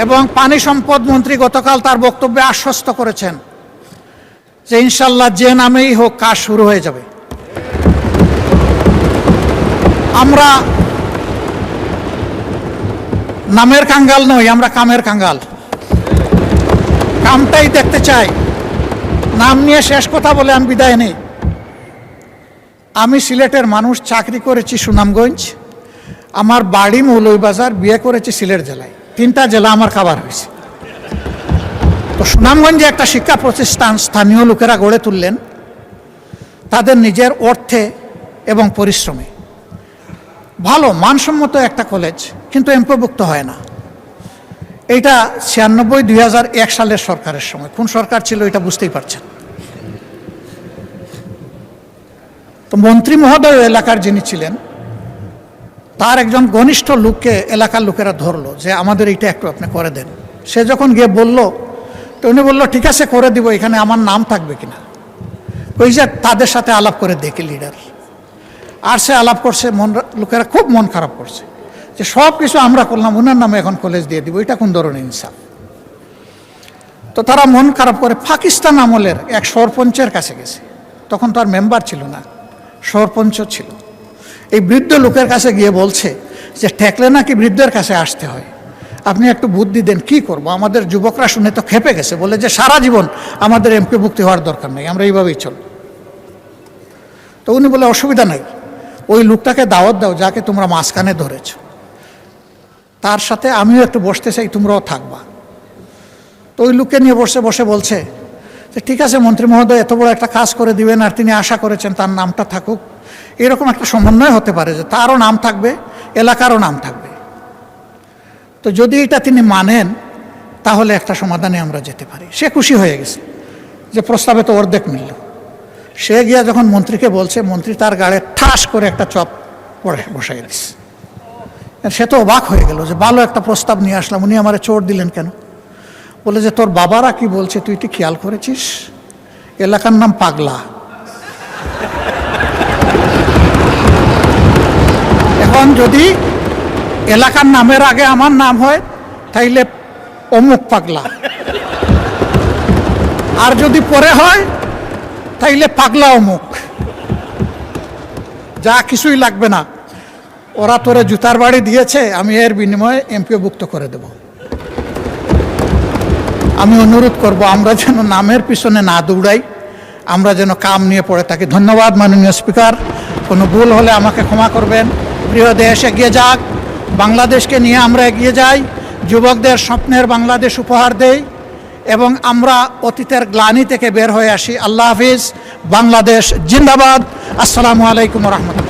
এবং পানি সম্পদ মন্ত্রী গতকাল তার বক্তব্যে আশ্বস্ত করেছেন যে ইনশাল্লাহ যে নামেই হোক কাজ শুরু হয়ে যাবে। আমরা নামের কাঙ্গাল নই, আমরা কামের কাঙ্গাল। কামটাই দেখতে চাই। নাম নিয়ে শেষ কথা বলে আমি বিদায় নেই। আমি সিলেটের মানুষ, চাকরি করেছি সুনামগঞ্জ, আমার বাড়ি মৌলভীবাজার, বিয়ে করেছি সিলেট জেলায়। 3টা জেলা আমার কাভার হয়েছে। তো সুনামগঞ্জে একটা শিক্ষা প্রতিষ্ঠান স্থানীয় লোকেরা গড়ে তুললেন তাদের নিজের অর্থে এবং পরিশ্রমে। ভালো মানসম্মত একটা কলেজ, কিন্তু এমপিওভুক্ত হয় না। এইটা 96-2001 সালের সরকারের সময়। কোন সরকার ছিল এটা বুঝতেই পারছেন। তো মন্ত্রী মহোদয় এলাকার যিনি ছিলেন, তার একজন ঘনিষ্ঠ লোককে এলাকার লোকেরা ধরলো যে আমাদের এইটা একটু আপনি করে দেন। সে যখন গিয়ে বলল, তো উনি বললো ঠিক আছে করে দিব, এখানে আমার নাম থাকবে কিনা। ওই যে তাদের সাথে আলাপ করে দেখে লিডার, আর সে আলাপ করছে, লোকেরা খুব মন খারাপ করছে যে সব কিছু আমরা করলাম, ওনার নামে এখন কলেজ দিয়ে দিব, এটা কোন ধরনের ইনসাফ। তো তারা মন খারাপ করে পাকিস্তান আমলের এক সরপঞ্চের কাছে গেছে। তখন তার মেম্বার ছিল না, সরপঞ্চ ছিল। এই বৃদ্ধ লোকের কাছে গিয়ে বলছে যে ঠেকলে নাকি বৃদ্ধের কাছে আসতে হয়, আপনি একটু বুদ্ধি দেন, কি করব। আমাদের যুবকরা শুনে তো খেপে গেছে, বলে যে সারা জীবন আমাদের এমপিভুক্তি হওয়ার দরকার নেই, আমরা এইভাবেই চল। তো উনি বলে অসুবিধা নাই, ওই লোকটাকে দাওয়াত দাও যাকে তোমরা মাঝখানে ধরেছ, তার সাথে আমিও একটু বসতে চাই, তোমরাও থাকবা। তো ওই লোককে নিয়ে বসে বলছে যে ঠিক আছে মন্ত্রী মহোদয়, এত বড় একটা কাজ করে দিবেন, আর তিনি আশা করেছেন তার নামটা থাকুক। এরকম একটা সমন্বয় হতে পারে যে তারও নাম থাকবে, এলাকারও নাম থাকবে। তো যদি এটা তিনি মানেন, তাহলে একটা সমাধানে আমরা যেতে পারি। সে খুশি হয়ে গেছে যে প্রস্তাবে তো অর্ধেক মিলল। সে গিয়া যখন মন্ত্রীকে বলছে, মন্ত্রী তার গাড়ে ঠাস করে একটা চপ পড়ে বসাই দিচ্ছে। সে তো অবাক হয়ে গেল যে ভালো একটা প্রস্তাব নিয়ে আসলাম, উনি আমারে চোট দিলেন কেন। বলে যে তোর বাবারা কি বলছে তুই কি খেয়াল করেছিস, এলাকার নাম পাগলা। এখন যদি এলাকার নামের আগে আমার নাম হয় তাইলে অমুক পাগলা, আর যদি পরে হয় তাইলে পাগলা অমুক। যা কিছুই লাগবে না, ওরা তোরে জুতার বাড়ি দিয়েছে, আমি এর বিনিময়ে এমপিওভুক্ত করে দেব। আমি অনুরোধ করব আমরা যেন নামের পিছনে না দৌড়াই, আমরা যেন কাম নিয়ে পড়ে থাকি। ধন্যবাদ মাননীয় স্পিকার, কোনো ভুল হলে আমাকে ক্ষমা করবেন। প্রিয় দেশ এগিয়ে যাক, বাংলাদেশকে নিয়ে আমরা এগিয়ে যাই, যুবকদের স্বপ্নের বাংলাদেশ উপহার দেই এবং আমরা অতীতের গ্লানি থেকে বের হয়ে আসি। আল্লাহ হাফিজ, বাংলাদেশ জিন্দাবাদ। আসসালামু আলাইকুম রহমতুল্লাহ।